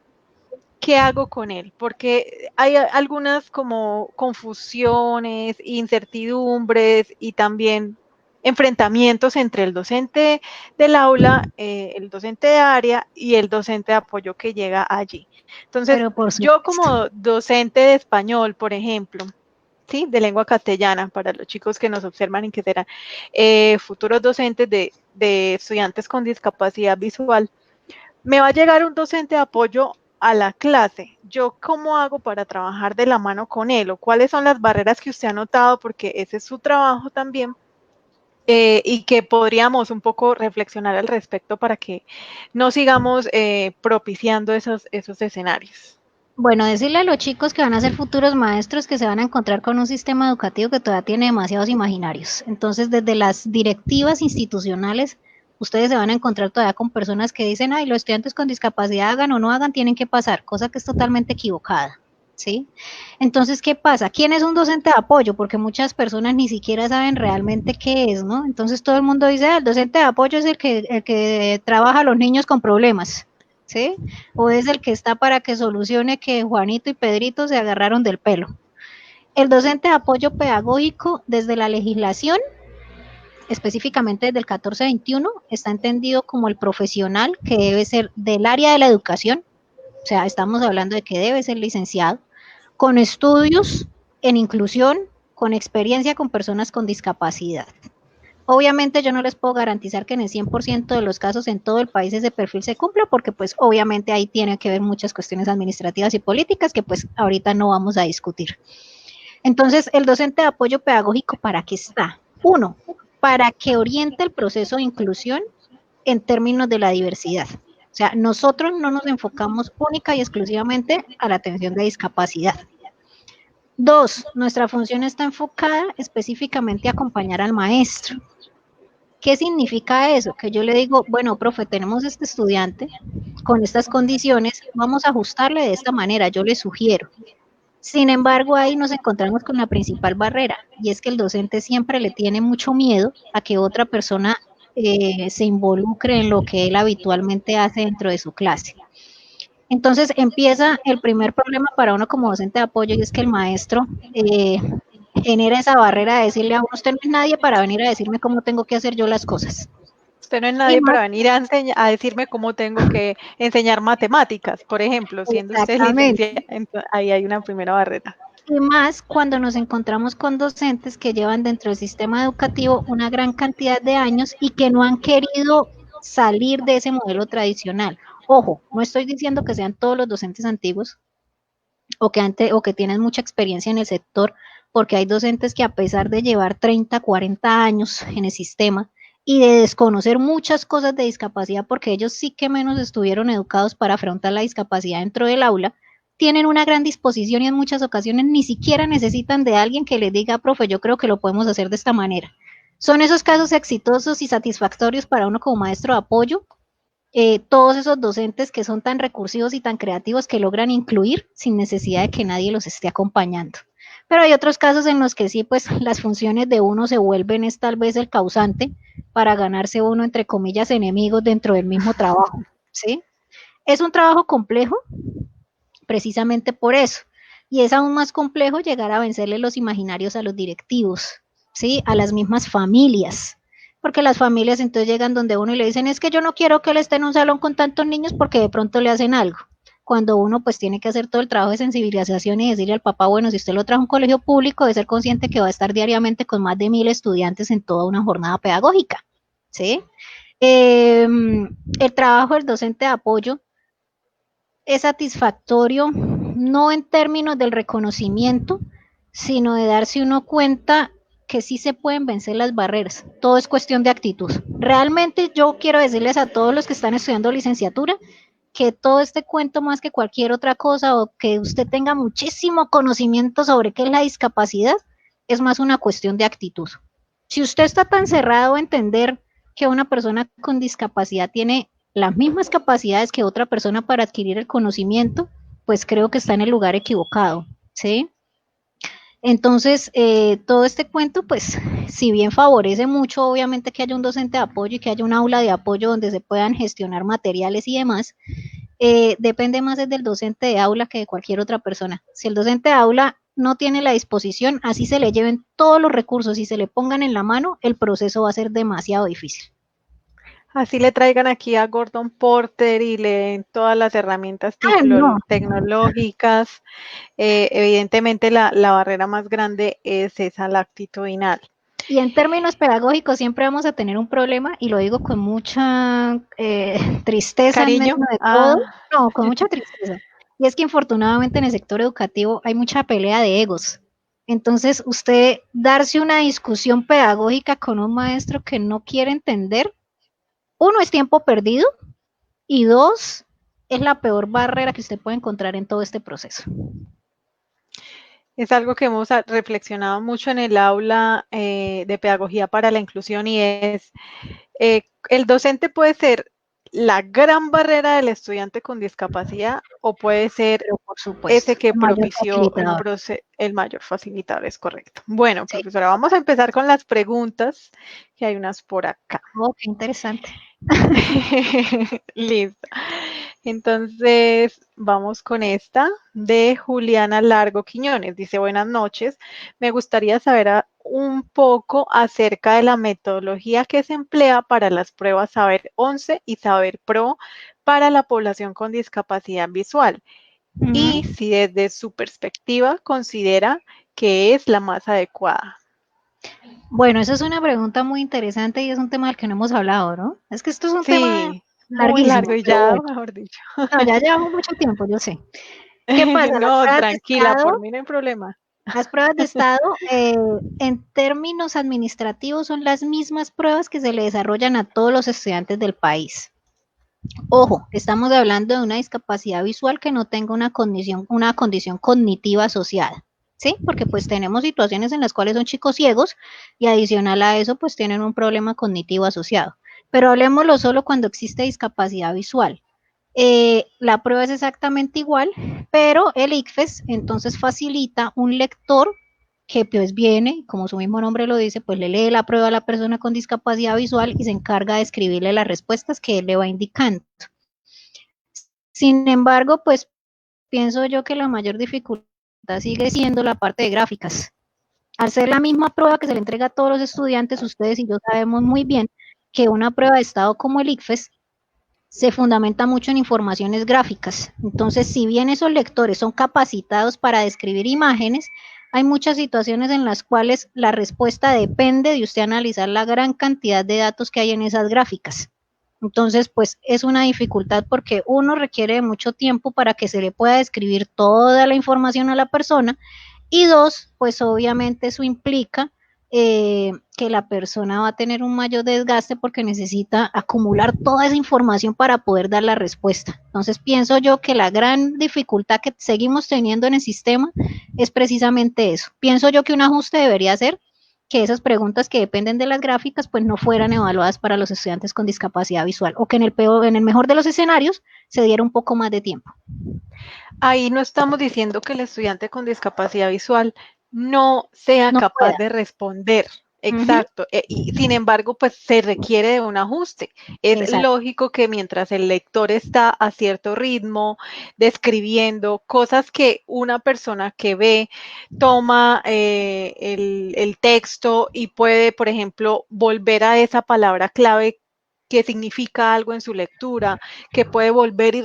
¿qué hago con él? Porque hay algunas como confusiones, incertidumbres y también enfrentamientos entre el docente del aula, el docente de área y el docente de apoyo que llega allí. Entonces, Pero por yo supuesto. como docente de español, por ejemplo, ¿sí? De lengua castellana, para los chicos que nos observan y que serán futuros docentes de estudiantes con discapacidad visual, me va a llegar un docente de apoyo a la clase. ¿Yo cómo hago para trabajar de la mano con él? ¿O cuáles son las barreras que usted ha notado? Porque ese es su trabajo también. Y que podríamos un poco reflexionar al respecto para que no sigamos propiciando esos escenarios. Bueno, decirle a los chicos que van a ser futuros maestros que se van a encontrar con un sistema educativo que todavía tiene demasiados imaginarios. Entonces, desde las directivas institucionales, ustedes se van a encontrar todavía con personas que dicen, ay, los estudiantes con discapacidad hagan o no hagan, tienen que pasar, cosa que es totalmente equivocada. ¿Sí? Entonces, ¿qué pasa? ¿Quién es un docente de apoyo? Porque muchas personas ni siquiera saben realmente qué es, ¿no? Entonces todo el mundo dice, ah, el docente de apoyo es el que trabaja a los niños con problemas. ¿Sí? O es el que está para que solucione que Juanito y Pedrito se agarraron del pelo. El docente de apoyo pedagógico desde la legislación, específicamente desde el 1421, está entendido como el profesional que debe ser del área de la educación, o sea, estamos hablando de que debe ser licenciado, con estudios en inclusión, con experiencia con personas con discapacidad. Obviamente yo no les puedo garantizar que en el 100% de los casos en todo el país ese perfil se cumpla, porque pues obviamente ahí tiene que ver muchas cuestiones administrativas y políticas que pues ahorita no vamos a discutir. Entonces, el docente de apoyo pedagógico, ¿para qué está? Uno, para que oriente el proceso de inclusión en términos de la diversidad. O sea, nosotros no nos enfocamos única y exclusivamente a la atención de discapacidad. Dos, nuestra función está enfocada específicamente a acompañar al maestro. ¿Qué significa eso? Que yo le digo, bueno, profe, tenemos este estudiante con estas condiciones, vamos a ajustarle de esta manera, yo le sugiero. Sin embargo, ahí nos encontramos con la principal barrera, y es que el docente siempre le tiene mucho miedo a que otra persona se involucre en lo que él habitualmente hace dentro de su clase. Entonces empieza el primer problema para uno como docente de apoyo, y es que el maestro genera esa barrera de decirle a uno, usted no es nadie para venir a decirme cómo tengo que hacer yo las cosas. Usted no es Y nadie más, para venir a decirme cómo tengo que enseñar matemáticas, por ejemplo, siendo usted licenciada. exactamente. Ahí hay una primera barrera. Y más cuando nos encontramos con docentes que llevan dentro del sistema educativo una gran cantidad de años y que no han querido salir de ese modelo tradicional. Ojo, no estoy diciendo que sean todos los docentes antiguos o que tienen mucha experiencia en el sector, porque hay docentes que a pesar de llevar 30, 40 años en el sistema y de desconocer muchas cosas de discapacidad, porque ellos sí que menos estuvieron educados para afrontar la discapacidad dentro del aula, tienen una gran disposición y en muchas ocasiones ni siquiera necesitan de alguien que les diga, profe, yo creo que lo podemos hacer de esta manera. Son esos casos exitosos y satisfactorios para uno como maestro de apoyo, todos esos docentes que son tan recursivos y tan creativos que logran incluir sin necesidad de que nadie los esté acompañando. Pero hay otros casos en los que sí, pues las funciones de uno se vuelven es tal vez el causante para ganarse uno, entre comillas, enemigos dentro del mismo trabajo, ¿sí? Es un trabajo complejo, precisamente por eso. Y es aún más complejo llegar a vencerle los imaginarios a los directivos, ¿sí? A las mismas familias. Porque las familias entonces llegan donde uno y le dicen, es que yo no quiero que él esté en un salón con tantos niños porque de pronto le hacen algo. Cuando uno pues tiene que hacer todo el trabajo de sensibilización y decirle al papá, bueno, si usted lo trae a un colegio público, de ser consciente que va a estar diariamente con más de 1000 estudiantes en toda una jornada pedagógica, ¿sí? El trabajo del docente de apoyo es satisfactorio, no en términos del reconocimiento, sino de darse uno cuenta que sí se pueden vencer las barreras. Todo es cuestión de actitud. Realmente yo quiero decirles a todos los que están estudiando licenciatura que todo este cuento más que cualquier otra cosa o que usted tenga muchísimo conocimiento sobre qué es la discapacidad, es más una cuestión de actitud. Si usted está tan cerrado a entender que una persona con discapacidad tiene las mismas capacidades que otra persona para adquirir el conocimiento, pues creo que está en el lugar equivocado, ¿sí? Entonces, todo este cuento, pues, si bien favorece mucho, obviamente, que haya un docente de apoyo y que haya un aula de apoyo donde se puedan gestionar materiales y demás, depende más del docente de aula que de cualquier otra persona. Si el docente de aula no tiene la disposición, así se le lleven todos los recursos y se le pongan en la mano, el proceso va a ser demasiado difícil. Así le traigan aquí a Gordon Porter y le den todas las herramientas No. tecnológicas. Evidentemente la barrera más grande es esa lactitudinal. Y en términos pedagógicos siempre vamos a tener un problema, y lo digo con mucha tristeza en medio Cariño, de todo, no, con mucha tristeza. Y es que infortunadamente en el sector educativo hay mucha pelea de egos. Entonces, usted darse una discusión pedagógica con un maestro que no quiere entender, uno, es tiempo perdido, y dos, es la peor barrera que usted puede encontrar en todo este proceso. es algo que hemos reflexionado mucho en el aula de pedagogía para la inclusión y es, el docente puede ser la gran barrera del estudiante con discapacidad o puede ser Pero por supuesto, ese que el mayor propició facilitador. el mayor facilitador, es correcto. Bueno, Sí. profesora, vamos a empezar con las preguntas, que hay unas por acá. Oh, qué interesante. Listo. Entonces, vamos con esta de Juliana Largo Quiñones. Dice, buenas noches. Me gustaría saber un poco acerca de la metodología que se emplea para las pruebas Saber 11 y Saber Pro para la población con discapacidad visual. Y si desde su perspectiva considera que es la más adecuada. Bueno, esa es una pregunta muy interesante y es un tema del que no hemos hablado, ¿no? Es que esto es un tema Sí, muy larguísimo, largo y pero ya, bueno. mejor dicho. No, ya llevamos mucho tiempo, yo sé. ¿Qué pasa? No, tranquila, por mí no hay problema. Las pruebas de estado, en términos administrativos, son las mismas pruebas que se le desarrollan a todos los estudiantes del país. Ojo, estamos hablando de una discapacidad visual que no tenga una condición cognitiva asociada, ¿sí? Porque pues tenemos situaciones en las cuales son chicos ciegos y adicional a eso pues tienen un problema cognitivo asociado. Pero hablemoslo solo cuando existe discapacidad visual. La prueba es exactamente igual, pero el ICFES entonces facilita un lector que pues viene, como su mismo nombre lo dice, pues le lee la prueba a la persona con discapacidad visual y se encarga de escribirle las respuestas que él le va indicando. Sin embargo, pues pienso yo que la mayor dificultad sigue siendo la parte de gráficas. Al ser la misma prueba que se le entrega a todos los estudiantes, ustedes y yo sabemos muy bien que una prueba de estado como el ICFES se fundamenta mucho en informaciones gráficas. Entonces, si bien esos lectores son capacitados para describir imágenes, hay muchas situaciones en las cuales la respuesta depende de usted analizar la gran cantidad de datos que hay en esas gráficas. Entonces, pues es una dificultad porque uno requiere de mucho tiempo para que se le pueda describir toda la información a la persona, y dos, pues obviamente eso implica que la persona va a tener un mayor desgaste porque necesita acumular toda esa información para poder dar la respuesta. Entonces pienso yo que la gran dificultad que seguimos teniendo en el sistema es precisamente eso. Pienso yo que un ajuste debería ser que esas preguntas que dependen de las gráficas pues no fueran evaluadas para los estudiantes con discapacidad visual, o que en el mejor de los escenarios se diera un poco más de tiempo. Ahí no estamos diciendo que el estudiante con discapacidad visual no sea No capaz pueda. de responder. Ujú. Exacto. Y sin embargo, pues se requiere de un ajuste. Es Exacto. lógico que mientras el lector está a cierto ritmo, describiendo cosas que una persona que ve toma el texto y puede, por ejemplo, volver a esa palabra clave que significa algo en su lectura, que puede volver y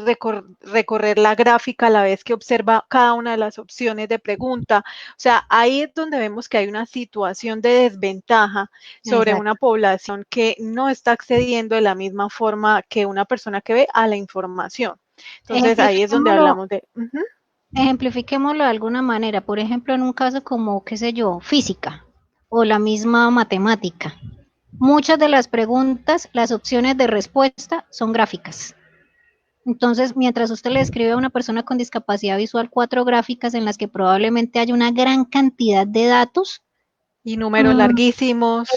recorrer la gráfica a la vez que observa cada una de las opciones de pregunta. O sea, ahí es donde vemos que hay una situación de desventaja sobre Exacto. una población que no está accediendo de la misma forma que una persona que ve a la información. Entonces, ahí es donde Ejemplifiquémoslo, hablamos de... ejemplifiquémoslo de alguna manera. Por ejemplo, en un caso como, qué sé yo, física o la misma matemática. Muchas de las preguntas, las opciones de respuesta son gráficas. Entonces, mientras usted le escribe a una persona con discapacidad visual 4 gráficas en las que probablemente haya una gran cantidad de datos, y números larguísimos.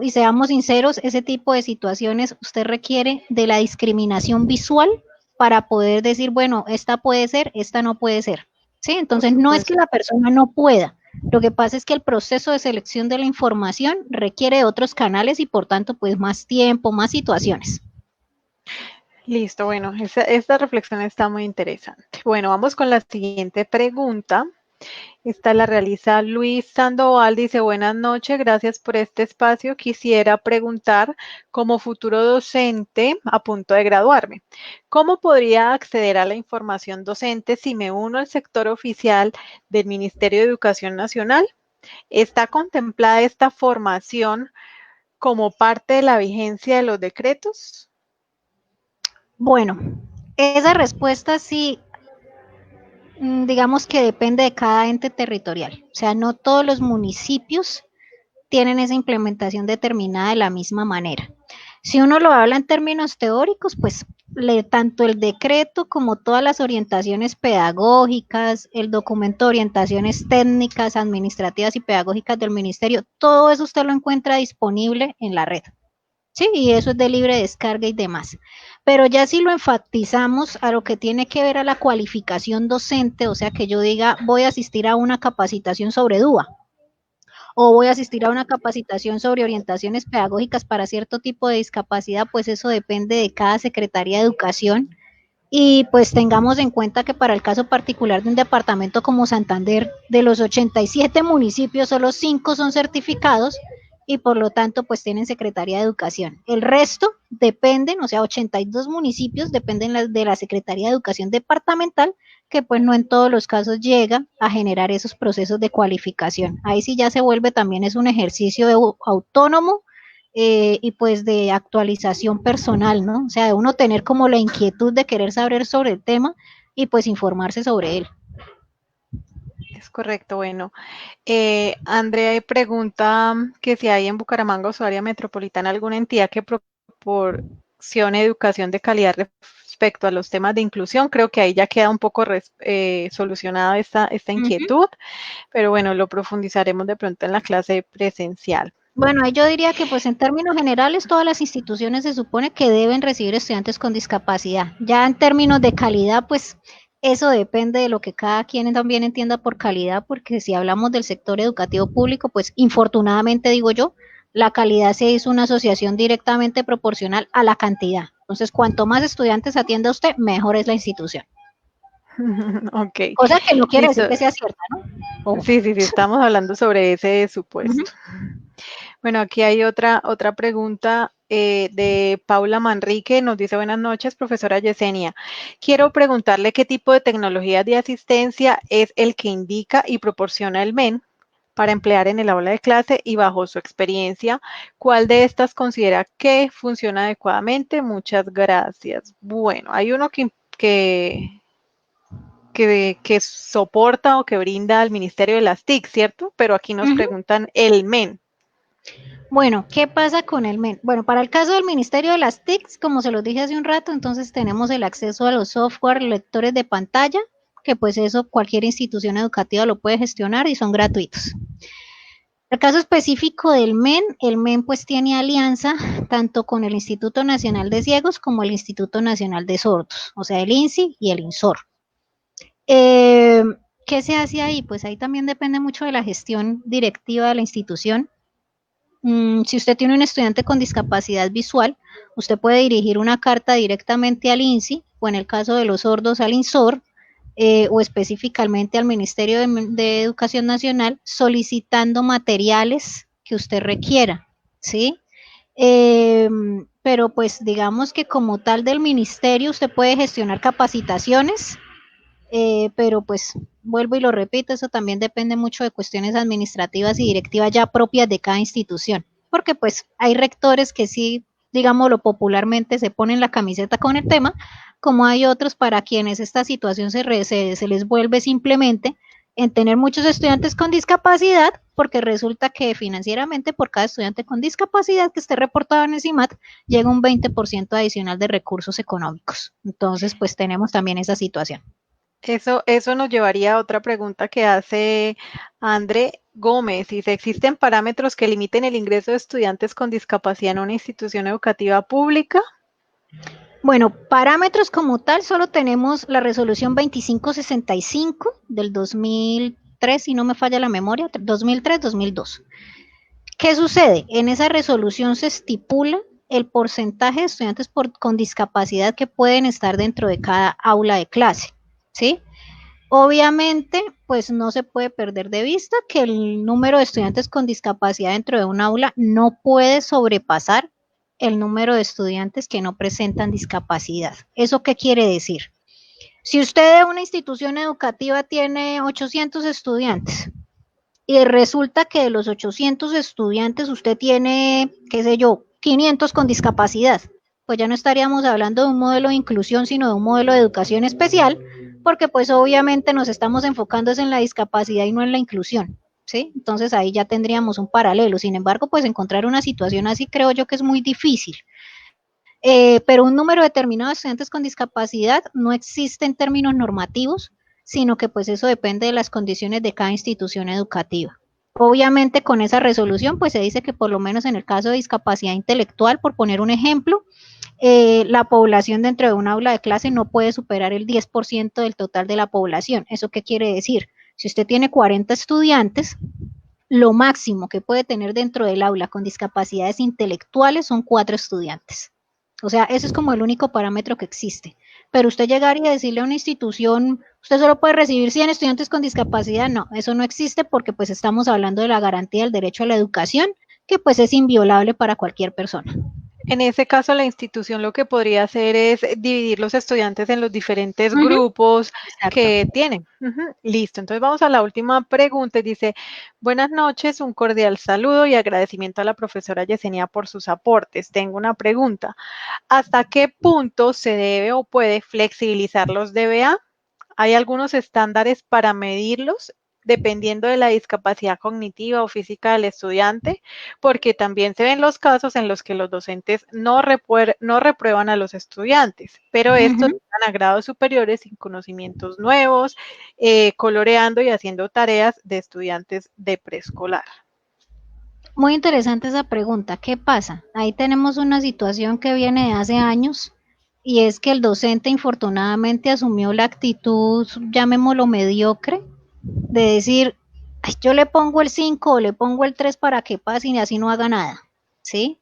Y seamos sinceros, ese tipo de situaciones usted requiere de la discriminación visual para poder decir, bueno, esta puede ser, esta no puede ser. ¿Sí? Por Entonces, no es que supuesto. la persona no pueda. Lo que pasa es que el proceso de selección de la información requiere de otros canales y por tanto, pues más tiempo, más situaciones. Listo, bueno, esta reflexión está muy interesante. Bueno, vamos con la siguiente pregunta. Esta la realiza Luis Sandoval, dice, buenas noches, gracias por este espacio. Quisiera preguntar, como futuro docente a punto de graduarme, ¿cómo podría acceder a la información docente si me uno al sector oficial del Ministerio de Educación Nacional? ¿Está contemplada esta formación como parte de la vigencia de los decretos? Bueno, esa respuesta sí, digamos que depende de cada ente territorial. O sea, no todos los municipios tienen esa implementación determinada de la misma manera. Si uno lo habla en términos teóricos, pues tanto el decreto como todas las orientaciones pedagógicas, el documento de orientaciones técnicas, administrativas y pedagógicas del ministerio, todo eso usted lo encuentra disponible en la red. Sí, y eso es de libre descarga y demás. Pero ya si lo enfatizamos a lo que tiene que ver a la cualificación docente, o sea que yo diga, voy a asistir a una capacitación sobre DUA, o voy a asistir a una capacitación sobre orientaciones pedagógicas para cierto tipo de discapacidad, pues eso depende de cada Secretaría de Educación. Y pues tengamos en cuenta que para el caso particular de un departamento como Santander, de los 87 municipios, solo 5 son certificados y por lo tanto pues tienen Secretaría de Educación. El resto dependen, o sea, 82 municipios dependen de la Secretaría de Educación departamental, que pues no en todos los casos llega a generar esos procesos de cualificación. Ahí sí ya se vuelve también es un ejercicio autónomo y pues de actualización personal, ¿no? O sea, de uno tener como la inquietud de querer saber sobre el tema y pues informarse sobre él. Es correcto, bueno. Andrea pregunta que si hay en Bucaramanga o su área metropolitana alguna entidad que proporcione educación de calidad respecto a los temas de inclusión. Creo que ahí ya queda un poco solucionada esta inquietud, pero bueno, lo profundizaremos de pronto en la clase presencial. Bueno, yo diría que pues en términos generales todas las instituciones se supone que deben recibir estudiantes con discapacidad. Ya en términos de calidad, pues eso depende de lo que cada quien también entienda por calidad, porque si hablamos del sector educativo público, pues infortunadamente digo yo, la calidad se hizo una asociación directamente proporcional a la cantidad. Entonces, cuanto más estudiantes atienda usted, mejor es la institución. Ok, Cosa que no quiere decir listo. que sea cierta, ¿no? Ojo. Sí, sí, sí, estamos hablando sobre ese supuesto. Bueno, aquí hay otra pregunta de Paula Manrique. Nos dice, buenas noches, profesora Yesenia. Quiero preguntarle qué tipo de tecnología de asistencia es el que indica y proporciona el MEN para emplear en el aula de clase y bajo su experiencia, ¿cuál de estas considera que funciona adecuadamente? Muchas gracias. Bueno, hay uno que soporta o que brinda al Ministerio de las TIC, ¿cierto? Pero aquí nos preguntan el MEN. Bueno, ¿qué pasa con el MEN? Bueno, para el caso del Ministerio de las TICs, como se los dije hace un rato, entonces tenemos el acceso a los software lectores de pantalla, que pues eso cualquier institución educativa lo puede gestionar y son gratuitos. El caso específico del MEN, el MEN pues tiene alianza tanto con el Instituto Nacional de Ciegos como el Instituto Nacional de Sordos, o sea, el INSI y el INSOR. ¿Qué se hace ahí? Pues ahí también depende mucho de la gestión directiva de la institución. Si usted tiene un estudiante con discapacidad visual, usted puede dirigir una carta directamente al INSI o en el caso de los sordos al INSOR o específicamente al Ministerio de Educación Nacional solicitando materiales que usted requiera, ¿sí? Pero pues digamos que como tal del ministerio usted puede gestionar capacitaciones, pero pues vuelvo y lo repito, eso también depende mucho de cuestiones administrativas y directivas ya propias de cada institución, porque pues hay rectores que sí, digámoslo popularmente, se ponen la camiseta con el tema, como hay otros para quienes esta situación se les vuelve simplemente en tener muchos estudiantes con discapacidad, porque resulta que financieramente por cada estudiante con discapacidad que esté reportado en el CIMAT, llega un 20% adicional de recursos económicos. Entonces, pues tenemos también esa situación. Eso nos llevaría a otra pregunta que hace André Gómez. Dice, ¿existen parámetros que limiten el ingreso de estudiantes con discapacidad en una institución educativa pública? Bueno, parámetros como tal, solo tenemos la resolución 2565 del 2003, si no me falla la memoria, 2003-2002. ¿Qué sucede? En esa resolución se estipula el porcentaje de estudiantes con discapacidad que pueden estar dentro de cada aula de clase, ¿sí? Obviamente, pues no se puede perder de vista que el número de estudiantes con discapacidad dentro de un aula no puede sobrepasar el número de estudiantes que no presentan discapacidad. ¿Eso qué quiere decir? Si usted de una institución educativa tiene 800 estudiantes y resulta que de los 800 estudiantes usted tiene, qué sé yo, 500 con discapacidad, pues ya no estaríamos hablando de un modelo de inclusión, sino de un modelo de educación especial, porque pues obviamente nos estamos enfocando en la discapacidad y no en la inclusión, ¿sí? Entonces ahí ya tendríamos un paralelo. Sin embargo, pues encontrar una situación así creo yo que es muy difícil. Pero un número determinado de estudiantes con discapacidad no existe en términos normativos, sino que pues eso depende de las condiciones de cada institución educativa. Obviamente con esa resolución pues se dice que por lo menos en el caso de discapacidad intelectual, por poner un ejemplo, la población dentro de un aula de clase no puede superar el 10% del total de la población. ¿Eso qué quiere decir? Si usted tiene 40 estudiantes, lo máximo que puede tener dentro del aula con discapacidades intelectuales son 4 estudiantes. O sea, ese es como el único parámetro que existe. Pero usted llegar y decirle a una institución, usted solo puede recibir 100 estudiantes con discapacidad, no, eso no existe porque pues estamos hablando de la garantía del derecho a la educación, que pues es inviolable para cualquier persona. En ese caso, la institución lo que podría hacer es dividir los estudiantes en los diferentes grupos Exacto. que tienen. Listo, entonces vamos a la última pregunta. Dice, buenas noches, un cordial saludo y agradecimiento a la profesora Yesenia por sus aportes. Tengo una pregunta. ¿Hasta qué punto se debe o puede flexibilizar los DBA? ¿Hay algunos estándares para medirlos dependiendo de la discapacidad cognitiva o física del estudiante? Porque también se ven los casos en los que los docentes no reprueban a los estudiantes, pero estos están a grados superiores sin conocimientos nuevos, coloreando y haciendo tareas de estudiantes de preescolar. Muy interesante esa pregunta. ¿Qué pasa? Ahí tenemos una situación que viene de hace años y es que el docente infortunadamente asumió la actitud, llamémoslo mediocre, de decir, "Ay, yo le pongo el 5 o le pongo el 3 para que pase y así no haga nada". ¿Sí?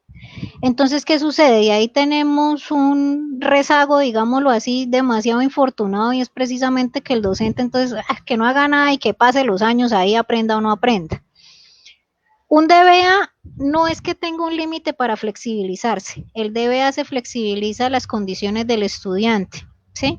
Entonces, ¿qué sucede? Y ahí tenemos un rezago, digámoslo así, demasiado infortunado y es precisamente que el docente entonces, que no haga nada y que pase los años ahí, aprenda o no aprenda. Un DBA no es que tenga un límite para flexibilizarse. El DBA se flexibiliza a las condiciones del estudiante, ¿sí?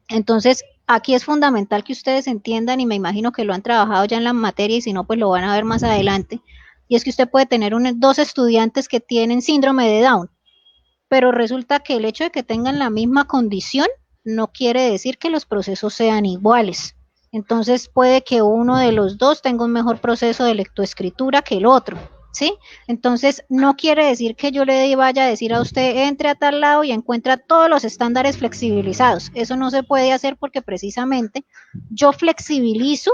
Entonces, aquí es fundamental que ustedes entiendan, y me imagino que lo han trabajado ya en la materia, y si no, pues lo van a ver más adelante, y es que usted puede tener dos estudiantes que tienen síndrome de Down, pero resulta que el hecho de que tengan la misma condición no quiere decir que los procesos sean iguales. Entonces puede que uno de los dos tenga un mejor proceso de lectoescritura que el otro, ¿sí? Entonces no quiere decir que yo le vaya a decir a usted entre a tal lado y encuentra todos los estándares flexibilizados. Eso no se puede hacer porque precisamente yo flexibilizo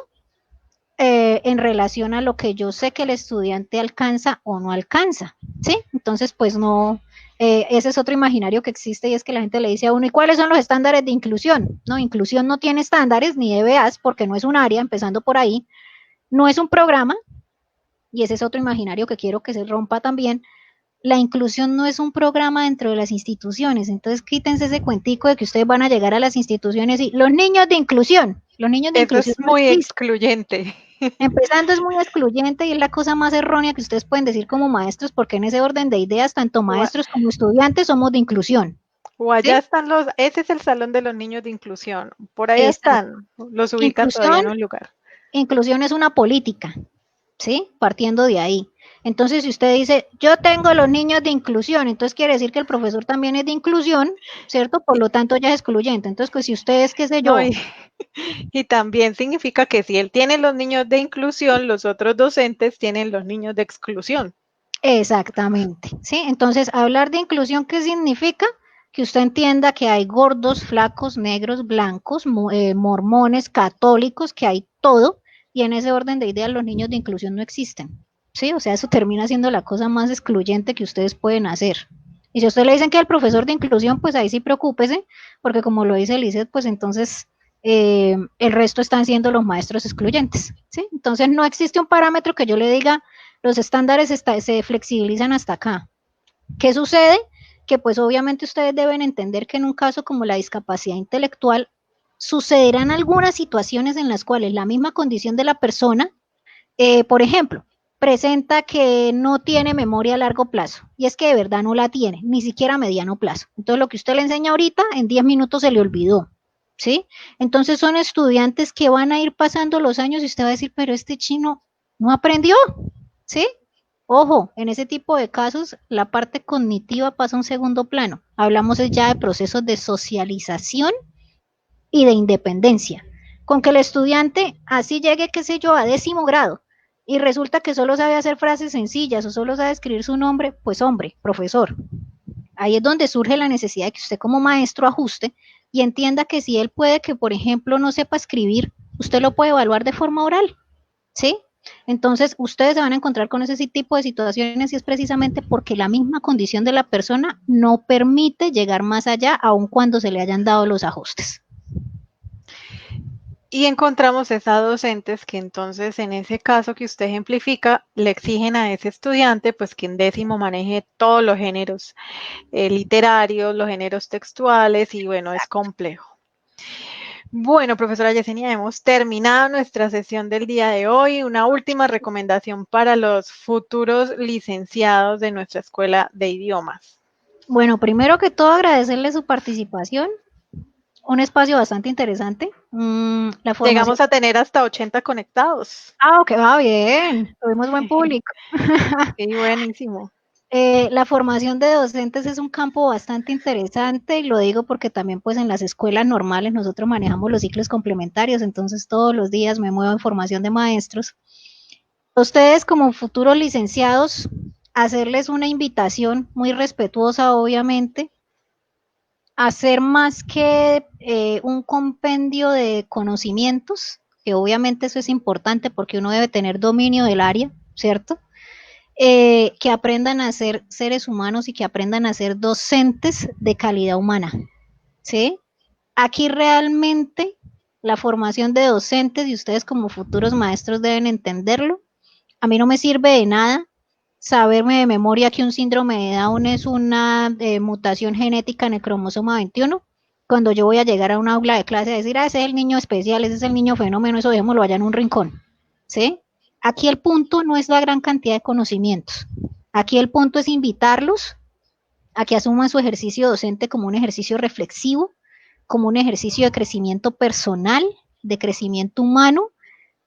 en relación a lo que yo sé que el estudiante alcanza o no alcanza, ¿sí? Entonces, pues no, ese es otro imaginario que existe y es que la gente le dice a uno, ¿y cuáles son los estándares de inclusión? No, inclusión no tiene estándares ni EBAs porque no es un área, empezando por ahí, no es un programa, y ese es otro imaginario que quiero que se rompa también. La inclusión no es un programa dentro de las instituciones, entonces quítense ese cuentico de que ustedes van a llegar a las instituciones y los niños de Eso inclusión es no muy existen. excluyente. Empezando es muy excluyente y es la cosa más errónea que ustedes pueden decir como maestros, porque en ese orden de ideas, tanto maestros como estudiantes somos de inclusión. O allá ¿Sí? están ese es el salón de los niños de inclusión. Por allá Exacto. están, los ubican todavía Inclusión, en un lugar. inclusión es una política, ¿sí? Partiendo de ahí. Entonces, si usted dice, yo tengo los niños de inclusión, entonces quiere decir que el profesor también es de inclusión, ¿cierto? Por Y, lo tanto, ya es excluyente. Entonces, pues si usted es, qué sé no, yo, y también significa que si él tiene los niños de inclusión, los otros docentes tienen los niños de exclusión. exactamente, ¿sí? Entonces, hablar de inclusión, ¿qué significa? que usted entienda que hay gordos, flacos, negros, blancos, mormones, católicos, que hay todo, y en ese orden de ideas los niños de inclusión no existen, ¿sí? O sea, eso termina siendo la cosa más excluyente que ustedes pueden hacer. Y si a usted le dicen que el profesor de inclusión, pues ahí sí preocúpese, porque como lo dice Lizeth, pues entonces el resto están siendo los maestros excluyentes, ¿sí? Entonces no existe un parámetro que yo le diga, los estándares se flexibilizan hasta acá. ¿Qué sucede? Que pues obviamente ustedes deben entender que en un caso como la discapacidad intelectual, sucederán algunas situaciones en las cuales la misma condición de la persona, por ejemplo, presenta que no tiene memoria a largo plazo, y es que de verdad no la tiene, ni siquiera a mediano plazo. Entonces lo que usted le enseña ahorita, en 10 minutos se le olvidó, ¿sí? Entonces son estudiantes que van a ir pasando los años y usted va a decir, pero este chino no aprendió, ¿sí? Ojo, en ese tipo de casos la parte cognitiva pasa a un segundo plano. Hablamos ya de procesos de socialización y de independencia. Con que el estudiante así llegue, qué sé yo, a 10º grado y resulta que solo sabe hacer frases sencillas o solo sabe escribir su nombre, pues hombre, profesor. Ahí es donde surge la necesidad de que usted como maestro ajuste y entienda que si él puede que, por ejemplo, no sepa escribir, usted lo puede evaluar de forma oral, ¿sí? Entonces, ustedes se van a encontrar con ese tipo de situaciones y es precisamente porque la misma condición de la persona no permite llegar más allá, aun cuando se le hayan dado los ajustes. Y encontramos esas docentes que entonces en ese caso que usted ejemplifica, le exigen a ese estudiante pues que en 10º maneje todos los géneros literarios, los géneros textuales y bueno, es complejo. Bueno, profesora Yesenia, hemos terminado nuestra sesión del día de hoy. Una última recomendación para los futuros licenciados de nuestra escuela de idiomas. Bueno, primero que todo agradecerle su participación. Un espacio bastante interesante. La formación... Llegamos a tener hasta 80 conectados. Ah, ok, va bien. Tuvimos buen público. Sí, buenísimo. La formación de docentes es un campo bastante interesante y lo digo porque también pues en las escuelas normales nosotros manejamos los ciclos complementarios, entonces todos los días me muevo en formación de maestros. Ustedes como futuros licenciados, hacerles una invitación muy respetuosa obviamente, hacer más que un compendio de conocimientos, que obviamente eso es importante porque uno debe tener dominio del área, ¿cierto? Que aprendan a ser seres humanos y que aprendan a ser docentes de calidad humana, ¿sí? Aquí realmente la formación de docentes y ustedes como futuros maestros deben entenderlo. A mí no me sirve de nada saberme de memoria que un síndrome de Down es una mutación genética en el cromosoma 21, cuando yo voy a llegar a un aula de clase a decir, ese es el niño especial, ese es el niño fenómeno, eso dejémoslo allá en un rincón, ¿sí? Aquí el punto no es la gran cantidad de conocimientos, aquí el punto es invitarlos a que asuman su ejercicio docente como un ejercicio reflexivo, como un ejercicio de crecimiento personal, de crecimiento humano,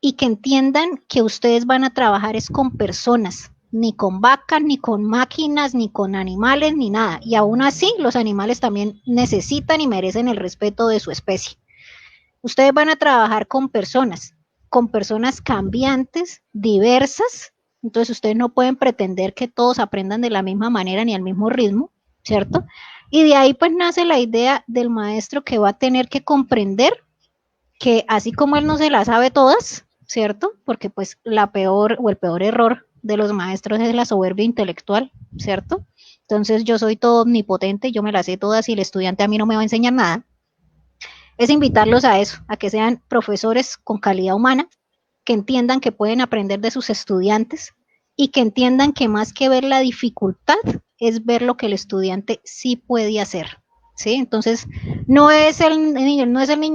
y que entiendan que ustedes van a trabajar es con personas, ni con vacas, ni con máquinas, ni con animales, ni nada. Y aún así, los animales también necesitan y merecen el respeto de su especie. Ustedes van a trabajar con personas cambiantes, diversas, entonces ustedes no pueden pretender que todos aprendan de la misma manera ni al mismo ritmo, ¿cierto? Y de ahí pues nace la idea del maestro que va a tener que comprender que así como él no se las sabe todas, ¿cierto? Porque pues la peor o el peor error de los maestros es la soberbia intelectual, ¿cierto? Entonces yo soy todo omnipotente, yo me las sé todas y el estudiante a mí no me va a enseñar nada. Es invitarlos a eso, a que sean profesores con calidad humana, que entiendan que pueden aprender de sus estudiantes y que entiendan que más que ver la dificultad es ver lo que el estudiante sí puede hacer, ¿sí? Entonces, no es el niño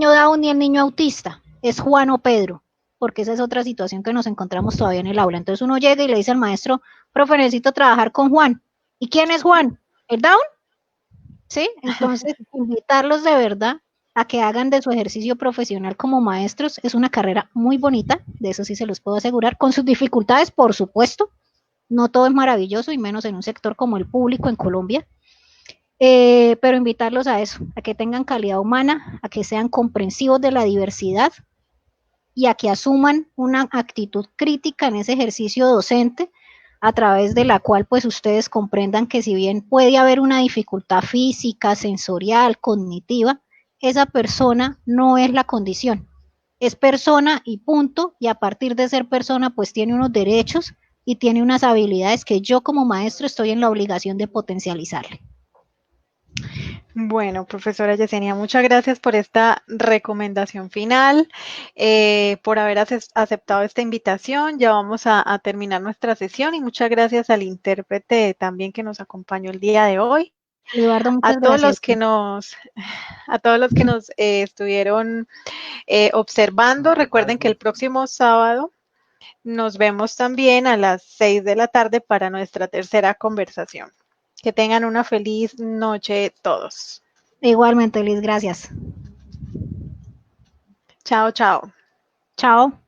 Down ni el niño autista, es Juan o Pedro, porque esa es otra situación que nos encontramos todavía en el aula. Entonces uno llega y le dice al maestro, profe, necesito trabajar con Juan. ¿Y quién es Juan? ¿El Down? ¿Sí? Entonces, invitarlos de verdad a que hagan de su ejercicio profesional como maestros. Es una carrera muy bonita, de eso sí se los puedo asegurar, con sus dificultades, por supuesto. No todo es maravilloso, y menos en un sector como el público en Colombia. Pero invitarlos a eso, a que tengan calidad humana, a que sean comprensivos de la diversidad y a que asuman una actitud crítica en ese ejercicio docente, a través de la cual pues ustedes comprendan que si bien puede haber una dificultad física, sensorial, cognitiva, esa persona no es la condición. Es persona y punto, y a partir de ser persona pues tiene unos derechos y tiene unas habilidades que yo como maestro estoy en la obligación de potencializarle. Bueno, profesora Yesenia, muchas gracias por esta recomendación final, por haber aceptado esta invitación. Ya vamos a terminar nuestra sesión y muchas gracias al intérprete también que nos acompañó el día de hoy. Eduardo, A muchas todos gracias. los que nos, a todos los que nos estuvieron observando, recuerden que el próximo sábado nos vemos también a las 6 de la tarde para nuestra tercera conversación. Que tengan una feliz noche todos. Igualmente, Liz, gracias. Chao, chao. Chao.